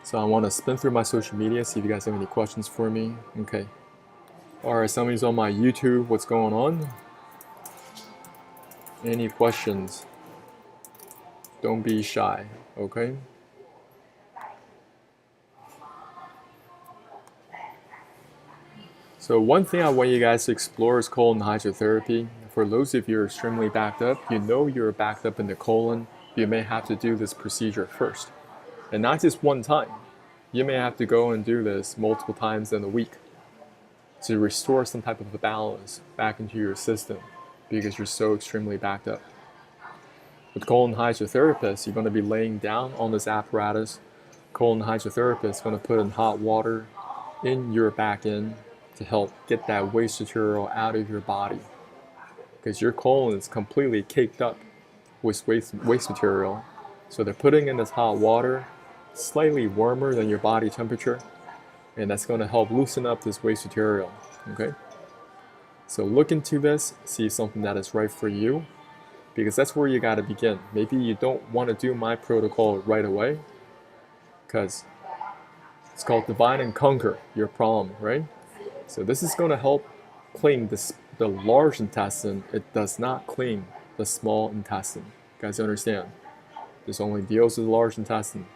So I want to spin through my social media, see if you guys have any questions for me. Okay. Alright, somebody's on my YouTube. What's going on? Any questions? Don't be shy, okay? So one thing I want you guys to explore is colon hydrotherapy. For those of you who are extremely backed up, you know you're backed up in the colon, you may have to do this procedure first. And not just one time. You may have to go and do this multiple times in a week to restore some type of a balance back into your system because you're so extremely backed up. With colon hydrotherapist, you're going to be laying down on this apparatus. Colon hydrotherapist is going to put in hot water in your back end to help get that waste material out of your body. Because your colon is completely caked up with waste material. So they're putting in this hot water, slightly warmer than your body temperature, and that's going to help loosen up this waste material, okay? So look into this, see something that is right for you, because that's where you got to begin. Maybe you don't want to do my protocol right away, because it's called divide and conquer your problem, right? So this is going to help clean the large intestine. It does not clean the small intestine. You guys understand? This only deals with the large intestine.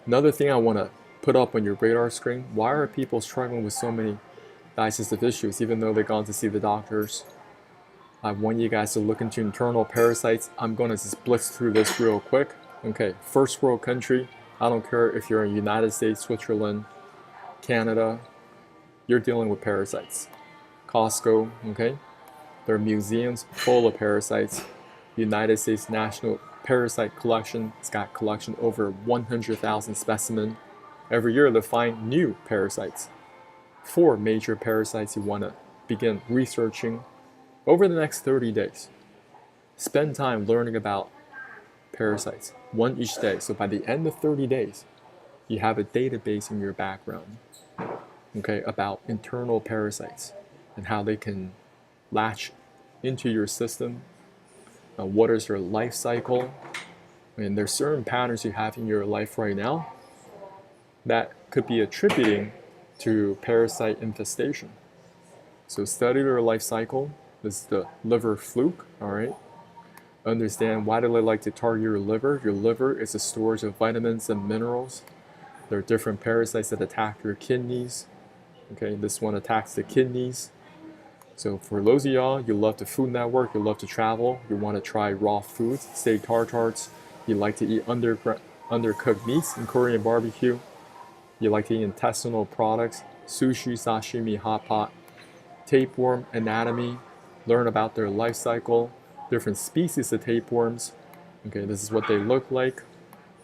Another thing I want to put up on your radar screen, why are people struggling with so many digestive issues even though they've gone to see the doctors? I want you guys to look into internal parasites. I'm going to just blitz through this real quick. Okay, first world country. I don't care if you're in the United States, Switzerland, Canada, you're dealing with parasites. Costco, okay? There are museums full of parasites. United States National Parasite Collection has got collection over 100,000 specimens. Every year they find new parasites. 4 major parasites you want to begin researching over the next 30 days. Spend time learning about parasites, 1 each day. So by the end of 30 days, you have a database in your background, okay, about internal parasites and how they can latch into your system. What is their life cycle? And there's certain patterns you have in your life right now that could be attributing to parasite infestation. So study their life cycle. This is the liver fluke, all right? Understand why do they like to target your liver. Your liver is a storage of vitamins and minerals. There are different parasites that attack your kidneys. Okay, this one attacks the kidneys. So for those of y'all, you love the Food Network, you love to travel, you want to try raw foods, steak tartars, you like to eat undercooked meats in Korean barbecue, you like to eat intestinal products, sushi, sashimi, hot pot, tapeworm anatomy, learn about their life cycle, different species of tapeworms. Okay, this is what they look like.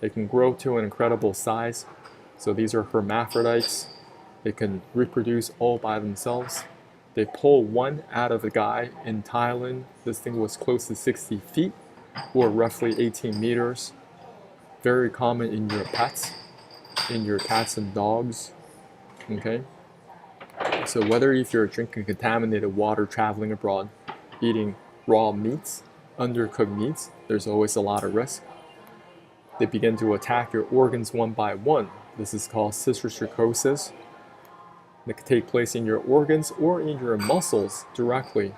They can grow to an incredible size. So these are hermaphrodites. They can reproduce all by themselves. They pull one out of a guy in Thailand. This thing was close to 60 feet or roughly 18 meters. Very common in your pets, in your cats and dogs. Okay. So whether if you're drinking contaminated water, traveling abroad, eating raw meats, undercooked meats, there's always a lot of risk. They begin to attack your organs one by one. This is called cysticercosis. It can take place in your organs or in your muscles directly.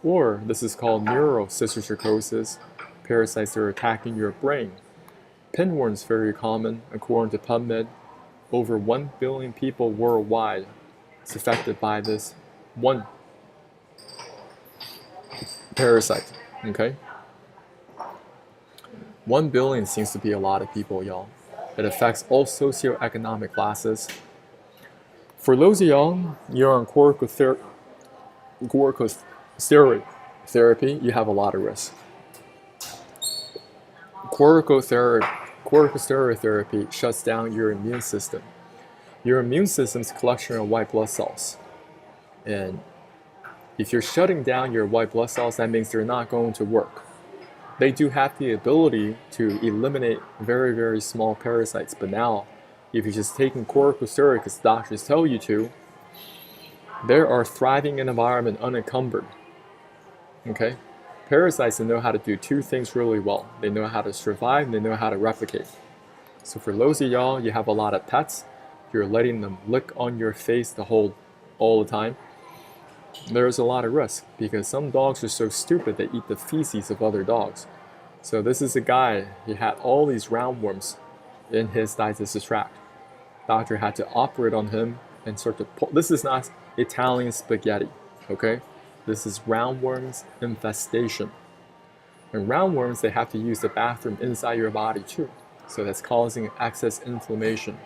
Or this is called neurocysticercosis. Parasites that are attacking your brain. Pinworm is very common. According to PubMed, over 1 billion people worldwide is affected by this one parasite. Okay? 1 billion seems to be a lot of people, y'all. It affects all socioeconomic classes. For those of y'all, you're on corticosteroid therapy, you have a lot of risk. Corticosteroid therapy shuts down your immune system. Your immune system's collection of white blood cells. And if you're shutting down your white blood cells, that means they're not going to work. They do have the ability to eliminate very, very small parasites, but now if you're just taking corticosteroids because doctors tell you to, they are thriving in an environment unencumbered. Okay? Parasites know how to do 2 things really well. They know how to survive and they know how to replicate. So for those of y'all, you have a lot of pets, you're letting them lick on your face all the time, there's a lot of risk because some dogs are so stupid they eat the feces of other dogs. So this is a guy, he had all these roundworms in his digestive tract. Doctor had to operate on him and sort of pull. This is not Italian spaghetti, okay? This is roundworms infestation. And roundworms, they have to use the bathroom inside your body too. So that's causing excess inflammation.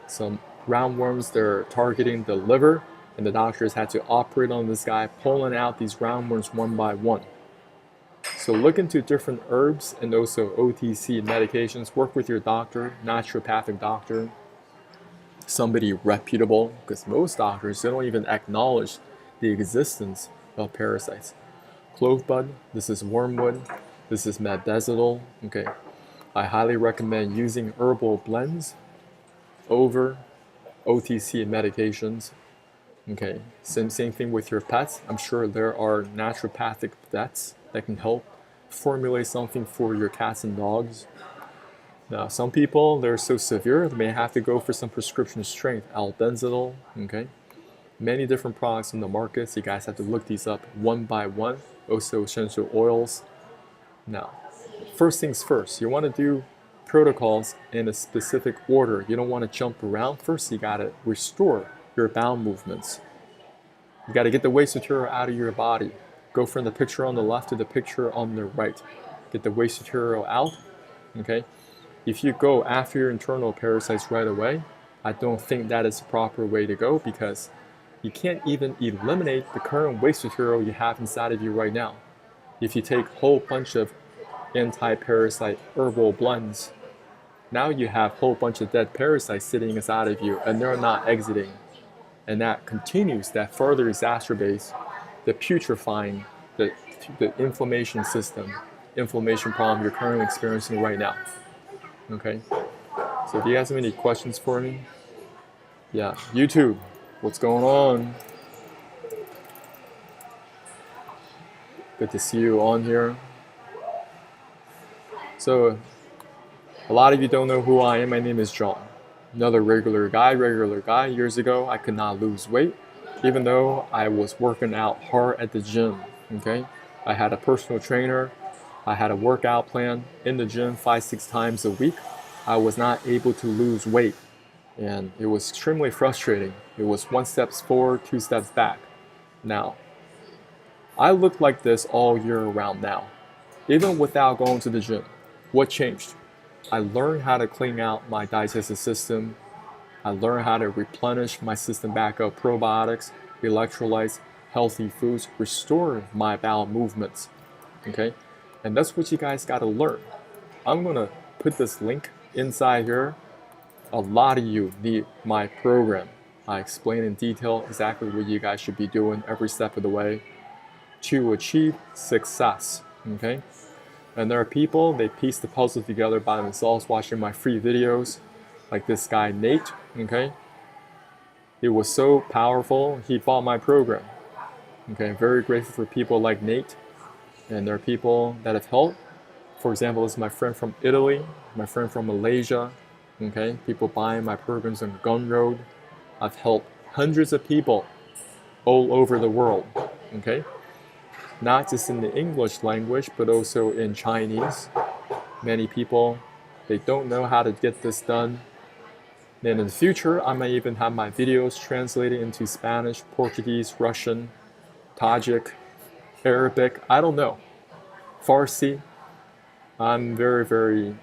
Some roundworms, they're targeting the liver, and the doctors had to operate on this guy, pulling out these roundworms one by one. So look into different herbs and also OTC medications. Work with your doctor, naturopathic doctor, somebody reputable, because most doctors, they don't even acknowledge the existence of parasites. Clovebud, this is wormwood, this is medecidil. Okay, I highly recommend using herbal blends over OTC medications. Okay, same thing with your pets. I'm sure there are naturopathic vets that can help formulate something for your cats and dogs. Now, some people, they're so severe, they may have to go for some prescription strength albendazole. Okay, many different products in the market, so you guys have to look these up one by one. Also essential oils. Now, first things first, you want to do protocols in a specific order. You don't want to jump around. First, you got to restore your bowel movements. You got to get the waste material out of your body. Go from the picture on the left to the picture on the right. Get the waste material out. Okay. If you go after your internal parasites right away, I don't think that is the proper way to go because You can't even eliminate the current waste material you have inside of you right now. If you take a whole bunch of anti-parasite herbal blends, now you have a whole bunch of dead parasites sitting inside of you and they're not exiting. And that continues, that further exacerbates the putrefying, the inflammation system, inflammation problem you're currently experiencing right now. Okay? So if you guys have any questions for me, yeah, YouTube, what's going on? Good to see you on here. So, a lot of you don't know who I am. My name is John. Another regular guy. Years ago, I could not lose weight, even though I was working out hard at the gym, okay? I had a personal trainer. I had a workout plan in the gym 5-6 times a week. I was not able to lose weight, and it was extremely frustrating. It was 1 step forward, 2 steps back. Now, I look like this all year round now, even without going to the gym. What changed? I learned how to clean out my digestive system. I learned how to replenish my system back up, probiotics, electrolytes, healthy foods, restore my bowel movements, okay? And that's what you guys gotta learn. I'm gonna put this link inside here. A lot of you need my program. I explain in detail exactly what you guys should be doing every step of the way to achieve success, okay? And there are people, they piece the puzzle together by themselves watching my free videos, like this guy, Nate, okay? It was so powerful, he bought my program. Okay, very grateful for people like Nate. And there are people that have helped. For example, this is my friend from Italy, my friend from Malaysia, okay? People buying my programs on Gumroad. I've helped hundreds of people all over the world, okay? Not just in the English language, but also in Chinese. Many people, they don't know how to get this done. Then in the future, I may even have my videos translated into Spanish, Portuguese, Russian, Tajik, Arabic, I don't know. Farsi. I'm very, very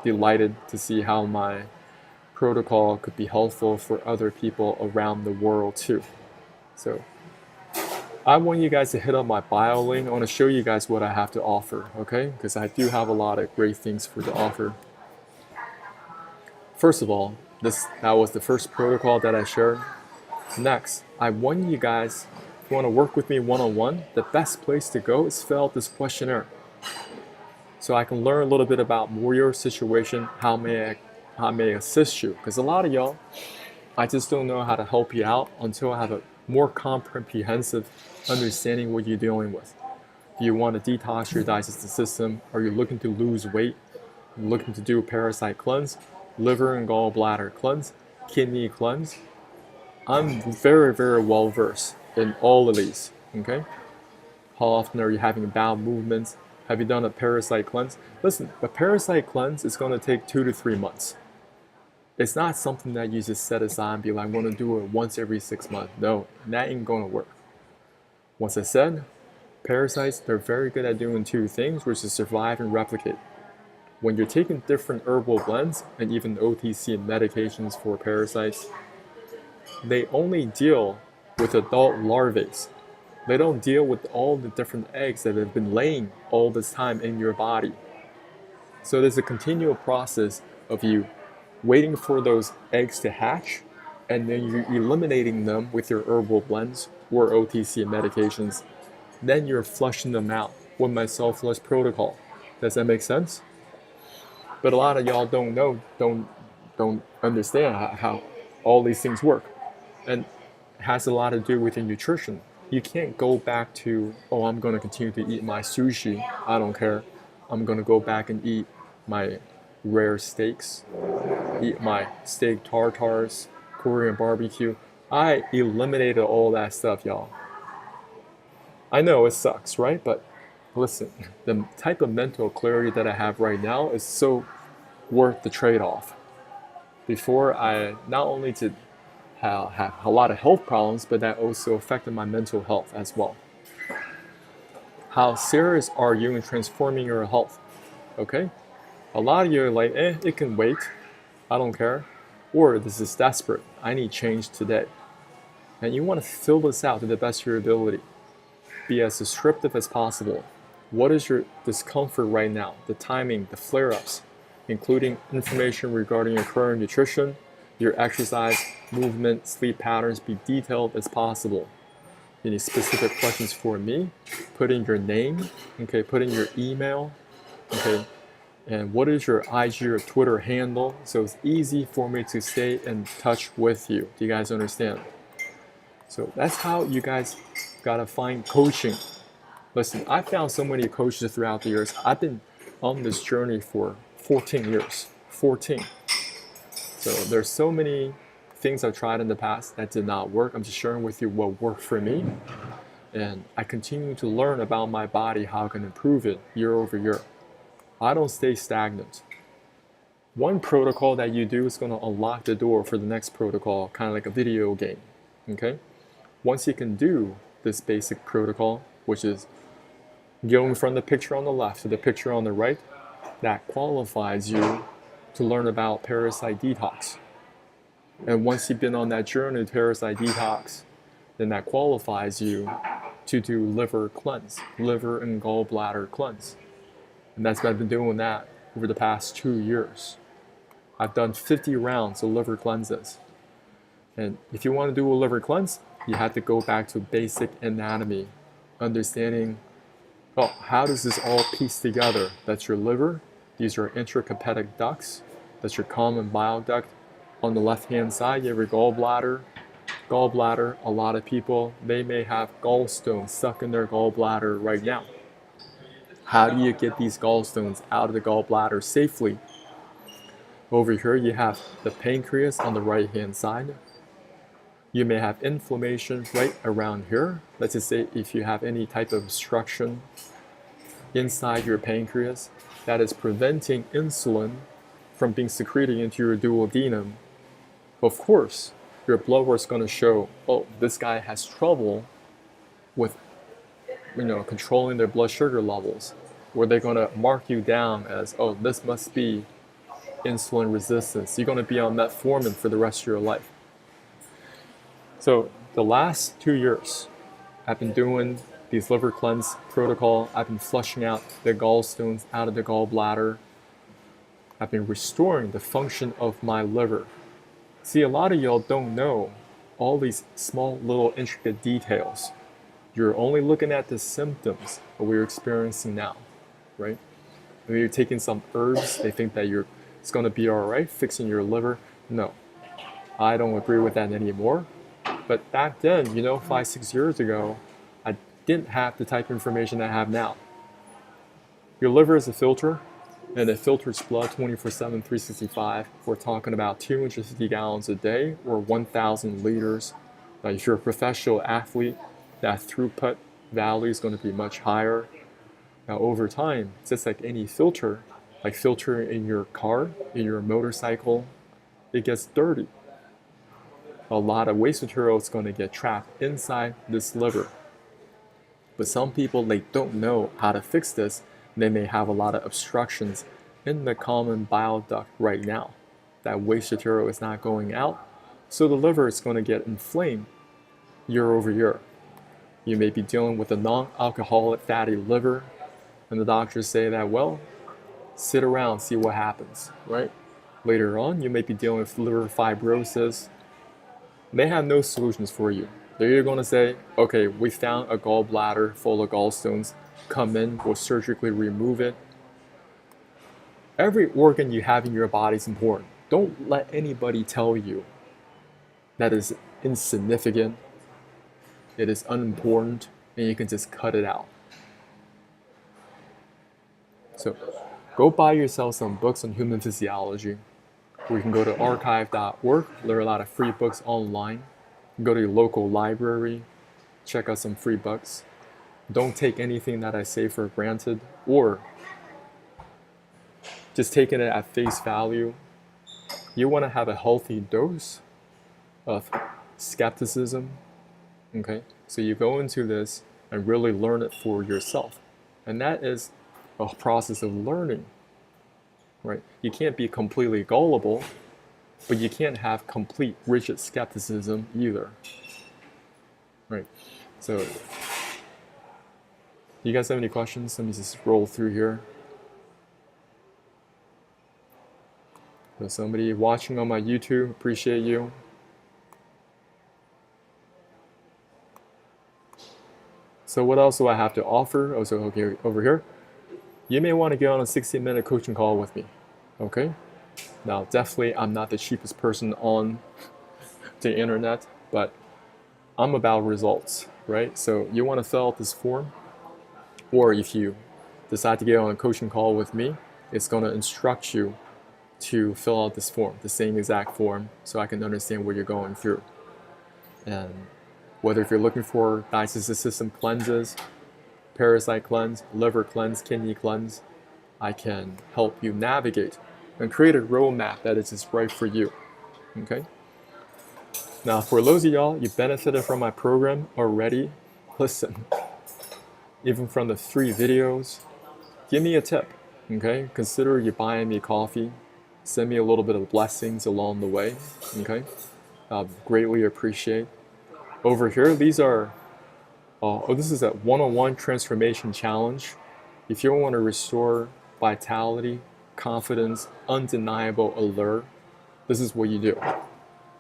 delighted to see how my protocol could be helpful for other people around the world too. So I want you guys to hit up my bio link. I want to show you guys what I have to offer, okay? Because I do have a lot of great things to offer. First of all, that was the first protocol that I shared. Next, I want you guys, if you want to work with me one-on-one, the best place to go is fill out this questionnaire. So I can learn a little bit about your situation, how may I assist you. Because a lot of y'all, I just don't know how to help you out until I have a more comprehensive understanding what you're dealing with. Do you want to detox your digestive system? Are you looking to lose weight? Looking to do a parasite cleanse, liver and gallbladder cleanse, kidney cleanse? I'm very, very well versed in all of these, okay? How often are you having bowel movements? Have you done a parasite cleanse? Listen, a parasite cleanse is going to take 2 to 3 months. It's not something that you just set aside and be like, I want to do it once every 6 months. No, that ain't going to work. Once I said, parasites, they're very good at doing 2 things, which is survive and replicate. When you're taking different herbal blends and even OTC medications for parasites, they only deal with adult larvae. They don't deal with all the different eggs that have been laying all this time in your body. So there's a continual process of you waiting for those eggs to hatch, and then you're eliminating them with your herbal blends or OTC medications. Then you're flushing them out with my self-flush protocol. Does that make sense? But a lot of y'all don't know, don't understand how all these things work. And it has a lot to do with your nutrition. You can't go back to, oh, I'm going to continue to eat my sushi. I don't care. I'm going to go back and eat my rare steaks, eat my steak tartars, Korean barbecue. I eliminated all that stuff, y'all. I know it sucks, right? But listen, the type of mental clarity that I have right now is so worth the trade-off. Before, I not only did have a lot of health problems, but that also affected my mental health as well. How serious are you in transforming your health? Okay? A lot of you are like, it can wait. I don't care. Or this is desperate. I need change today. And you want to fill this out to the best of your ability. Be as descriptive as possible. What is your discomfort right now? The timing, the flare-ups, including information regarding your current nutrition, your exercise, movement, sleep patterns. Be detailed as possible. You need specific questions for me. Put in your name, okay, put in your email, okay, and what is your IG or Twitter handle, so it's easy for me to stay in touch with you. Do you guys understand? So that's how you guys gotta find coaching. Listen, I found so many coaches throughout the years. I've been on this journey for 14 years. 14. So there's so many things I've tried in the past that did not work. I'm just sharing with you what worked for me. And I continue to learn about my body, how I can improve it year over year. I don't stay stagnant. One protocol that you do is going to unlock the door for the next protocol, kind of like a video game. Okay? Once you can do this basic protocol, which is going from the picture on the left to the picture on the right, that qualifies you to learn about parasite detox. And once you've been on that journey to parasite detox, then that qualifies you to do liver cleanse, liver and gallbladder cleanse. And that's what I've been doing that over the past 2 years. I've done 50 rounds of liver cleanses. And if you want to do a liver cleanse, you have to go back to basic anatomy, understanding, oh, how does this all piece together? That's your liver. These are intrahepatic ducts. That's your common bile duct. On the left-hand side, you have your gallbladder. Gallbladder, a lot of people, they may have gallstones stuck in their gallbladder right now. How do you get these gallstones out of the gallbladder safely? Over here, you have the pancreas on the right-hand side. You may have inflammation right around here. Let's just say if you have any type of obstruction inside your pancreas that is preventing insulin from being secreted into your duodenum. Of course, your blood work is going to show, oh, this guy has trouble with, controlling their blood sugar levels. Where they're going to mark you down as, oh, this must be insulin resistance. You're going to be on metformin for the rest of your life. So the last 2 years, I've been doing these liver cleanse protocol. I've been flushing out the gallstones out of the gallbladder. I've been restoring the function of my liver. See, a lot of y'all don't know all these small little intricate details. You're only looking at the symptoms that we're experiencing now, right? When you're taking some herbs, they think that it's going to be all right, fixing your liver. No, I don't agree with that anymore. But back then, 5-6 years ago, I didn't have the type of information I have now. Your liver is a filter, and it filters blood 24/7, 365. We're talking about 250 gallons a day or 1,000 liters. Now, if you're a professional athlete, that throughput value is going to be much higher. Now, over time, just like any filter, like filter in your car, in your motorcycle, it gets dirty. A lot of waste material is going to get trapped inside this liver. But some people, they don't know how to fix this. They may have a lot of obstructions in the common bile duct right now. That waste material is not going out, so the liver is going to get inflamed year over year. You may be dealing with a non-alcoholic fatty liver, and the doctors say that, well, sit around, see what happens, right? Later on, you may be dealing with liver fibrosis. They have no solutions for you. They're either going to say, okay, we found a gallbladder full of gallstones, come in, we'll surgically remove it. Every organ you have in your body is important. Don't let anybody tell you that is insignificant, it is unimportant, and you can just cut it out. So go buy yourself some books on human physiology. We can go to archive.org, learn a lot of free books online. Go to your local library, check out some free books. Don't take anything that I say for granted or just taking it at face value. You want to have a healthy dose of skepticism, okay? So you go into this and really learn it for yourself. And that is a process of learning, right? You can't be completely gullible, but you can't have complete rigid skepticism either. Right. So, you guys have any questions? Let me just roll through here. There's somebody watching on my YouTube, appreciate you. So what else do I have to offer? Oh, so okay, over here. You may want to get on a 60-minute coaching call with me, okay? Now, definitely, I'm not the cheapest person on the internet, but I'm about results, right? So you want to fill out this form, or if you decide to get on a coaching call with me, it's going to instruct you to fill out this form, the same exact form, so I can understand what you're going through. And whether if you're looking for digestive system cleanses, parasite cleanse, liver cleanse, kidney cleanse, I can help you navigate and create a roadmap that is just right for you, okay? Now, for those of y'all, you benefited from my program already, listen, even from the 3 videos, give me a tip, okay? Consider you buying me coffee, send me a little bit of blessings along the way, okay? I'll greatly appreciate. Over here, these are, this is a one-on-one transformation challenge. If you want to restore vitality, confidence, undeniable allure, this is what you do.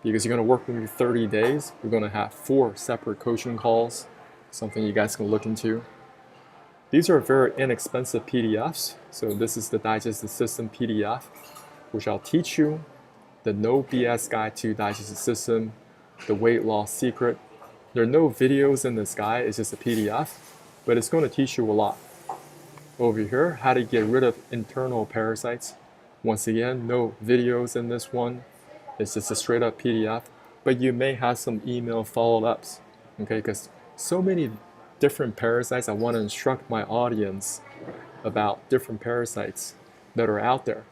Because you're going to work with me 30 days, we're going to have 4 separate coaching calls, something you guys can look into. These are very inexpensive PDFs. So this is the Digestive System PDF, which I'll teach you the no BS guide to digestive system, the weight loss secret. There are no videos in this guide, it's just a PDF, but it's going to teach you a lot. Over here, how to get rid of internal parasites. Once again, no videos in this one. It's just a straight up PDF, but you may have some email follow-ups, okay? Because so many different parasites, I want to instruct my audience about different parasites that are out there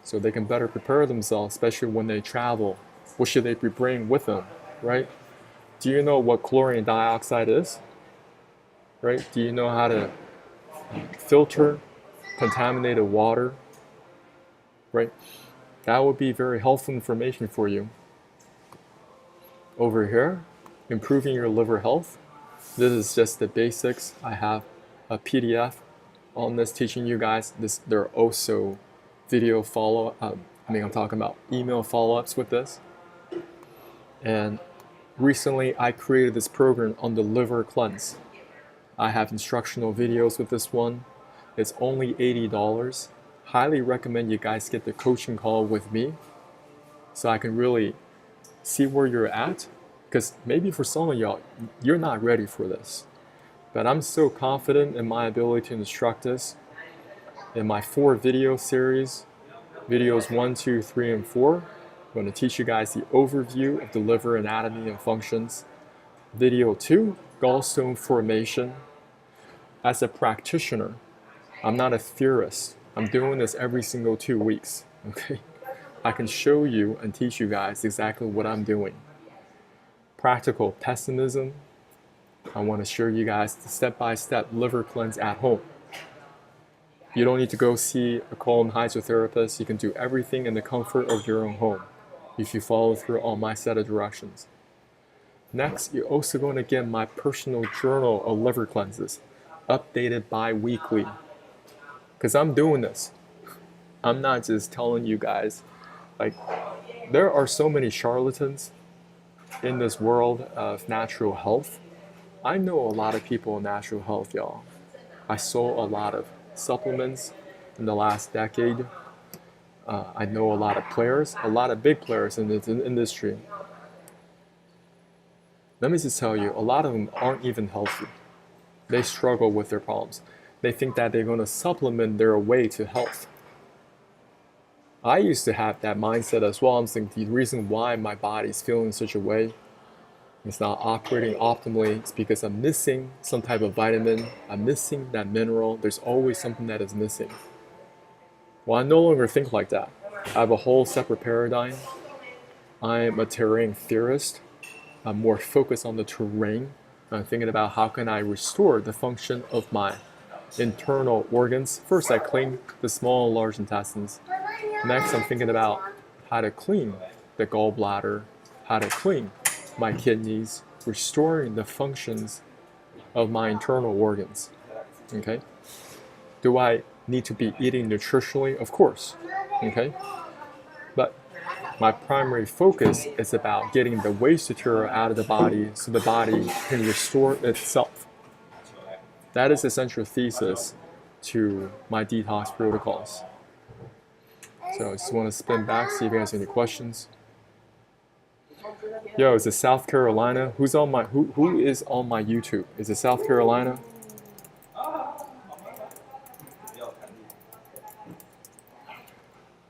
so they can better prepare themselves, especially when they travel. What should they be bringing with them, right? Do you know what chlorine dioxide is? Right? Do you know how to filter contaminated water? Right? That would be very helpful information for you. Over here, improving your liver health. This is just the basics. I have a PDF on this teaching you guys. There are also video I'm talking about email follow-ups with this. And recently, I created this program on the liver cleanse. I have instructional videos with this one. It's only $80. Highly recommend you guys get the coaching call with me so I can really see where you're at. Because maybe for some of y'all, you're not ready for this. But I'm so confident in my ability to instruct this. In my 4 video series, videos 1, 2, 3, and 4, I'm going to teach you guys the overview of the liver anatomy and functions. Video 2, gallstone formation. As a practitioner, I'm not a theorist. I'm doing this every single 2 weeks, okay? I can show you and teach you guys exactly what I'm doing. Practical pessimism. I want to show you guys the step-by-step liver cleanse at home. You don't need to go see a colon hydrotherapist. You can do everything in the comfort of your own home if you follow through on my set of directions. Next, you're also going to get my personal journal of liver cleanses, updated bi-weekly. Because I'm doing this. I'm not just telling you guys. Like, there are so many charlatans in this world of natural health. I know a lot of people in natural health, y'all. I sold a lot of supplements in the last decade. I know a lot of players, a lot of big players in the industry. Let me just tell you, a lot of them aren't even healthy. They struggle with their problems. They think that they're going to supplement their way to health. I used to have that mindset as well. I'm thinking the reason why my body's feeling such a way, it's not operating optimally, it's because I'm missing some type of vitamin, I'm missing that mineral, there's always something that is missing. Well, I no longer think like that. I have a whole separate paradigm. I am a terrain theorist. I'm more focused on the terrain. I'm thinking about how can I restore the function of my internal organs. First, I clean the small and large intestines. Next, I'm thinking about how to clean the gallbladder, how to clean my kidneys, restoring the functions of my internal organs. Okay? Do I need to be eating nutritionally? Of course. Okay? But my primary focus is about getting the waste material out of the body so the body can restore itself. That is the central thesis to my detox protocols. So I just want to spin back, see if you guys have any questions. Yo, is it South Carolina? Who is on my YouTube? Is it South Carolina?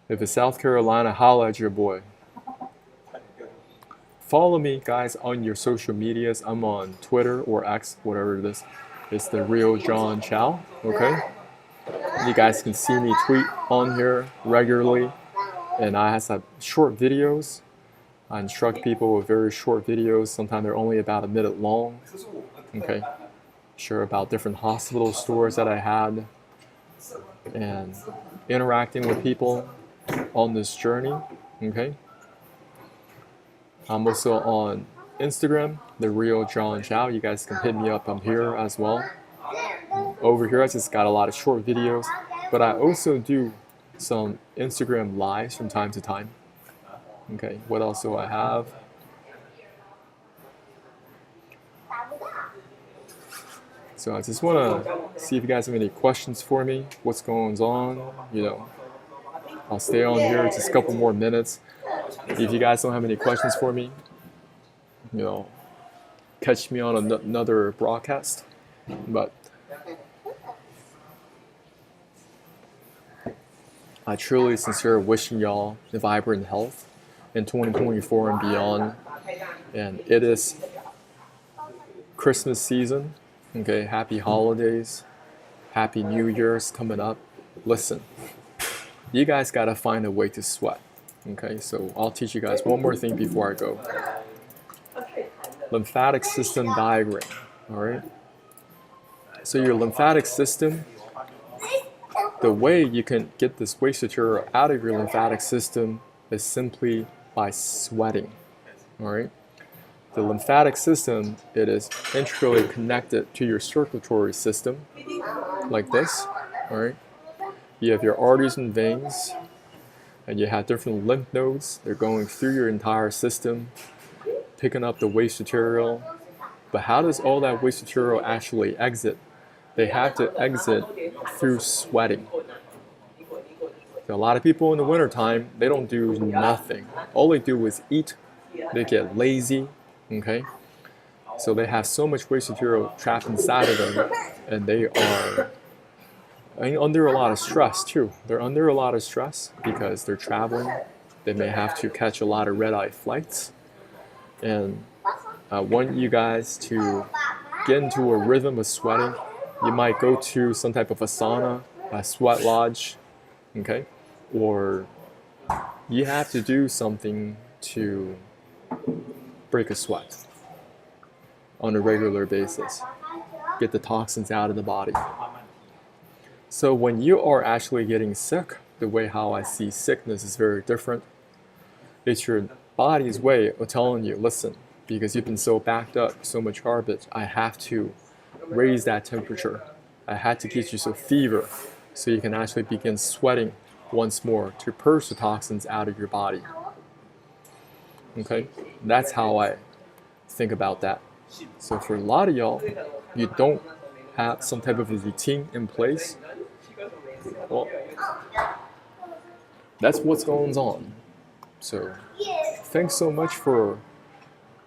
If it's South Carolina, holla at your boy. Follow me, guys, on your social medias. I'm on Twitter or X, whatever it is. It's the real John Chow, okay? You guys can see me tweet on here regularly, and I have some short videos. I instruct people with very short videos. Sometimes they're only about a minute long, okay? Share about different hospital stores that I had and interacting with people on this journey, okay? I'm also on Instagram, the real John Chow. You guys can hit me up. I'm here as well. Over here, I just got a lot of short videos, but I also do some Instagram lives from time to time. Okay, what else do I have? So I just want to see if you guys have any questions for me. What's going on? You know, I'll stay on here just a couple more minutes. If you guys don't have any questions for me, you know, catch me on another broadcast. But I truly, sincerely wishing y'all vibrant health in 2024 and beyond. And it is Christmas season. Okay, happy holidays, happy New Year's coming up. Listen, you guys gotta find a way to sweat. Okay, so I'll teach you guys one more thing before I go. Lymphatic system diagram, all right? So your lymphatic system, the way you can get this waste material out of your lymphatic system is simply by sweating, all right? The lymphatic system, it is integrally connected to your circulatory system, like this, all right? You have your arteries and veins, and you have different lymph nodes. They're going through your entire system, picking up the waste material. But how does all that waste material actually exit? They have to exit through sweating. So a lot of people in the wintertime, they don't do nothing. All they do is eat. They get lazy, okay? So they have so much waste material trapped inside of them, and they are under a lot of stress too. They're under a lot of stress because they're traveling. They may have to catch a lot of red-eye flights. And I want you guys to get into a rhythm of sweating. You might go to some type of a sauna, a sweat lodge, okay? Or you have to do something to break a sweat on a regular basis. Get the toxins out of the body. So when you are actually getting sick, the way how I see sickness is very different. It's your body's way of telling you, listen, because you've been so backed up, so much garbage, I have to raise that temperature. I had to get you some fever so you can actually begin sweating once more to purge the toxins out of your body. Okay, that's how I think about that. So for a lot of y'all, you don't have some type of a routine in place. Well, that's what's going on. So thanks so much for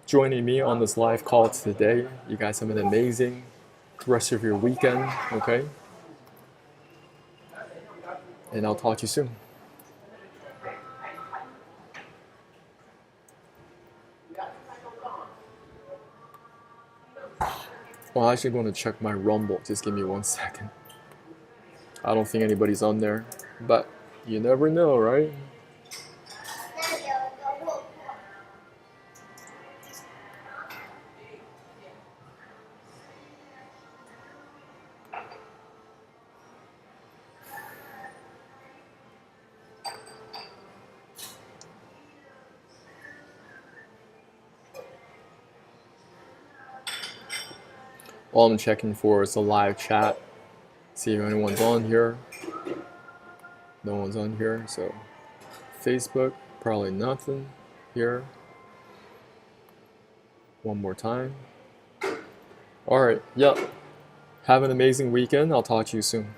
joining me on this live call today. You guys have an amazing rest of your weekend, okay? And I'll talk to you soon. Well, I'm actually going to check my Rumble. Just give me 1 second. I don't think anybody's on there, but you never know, right? All I'm checking for is a live chat. See if anyone's on here. No one's on here, so Facebook, probably nothing here. One more time. Alright, yep. Have an amazing weekend. I'll talk to you soon.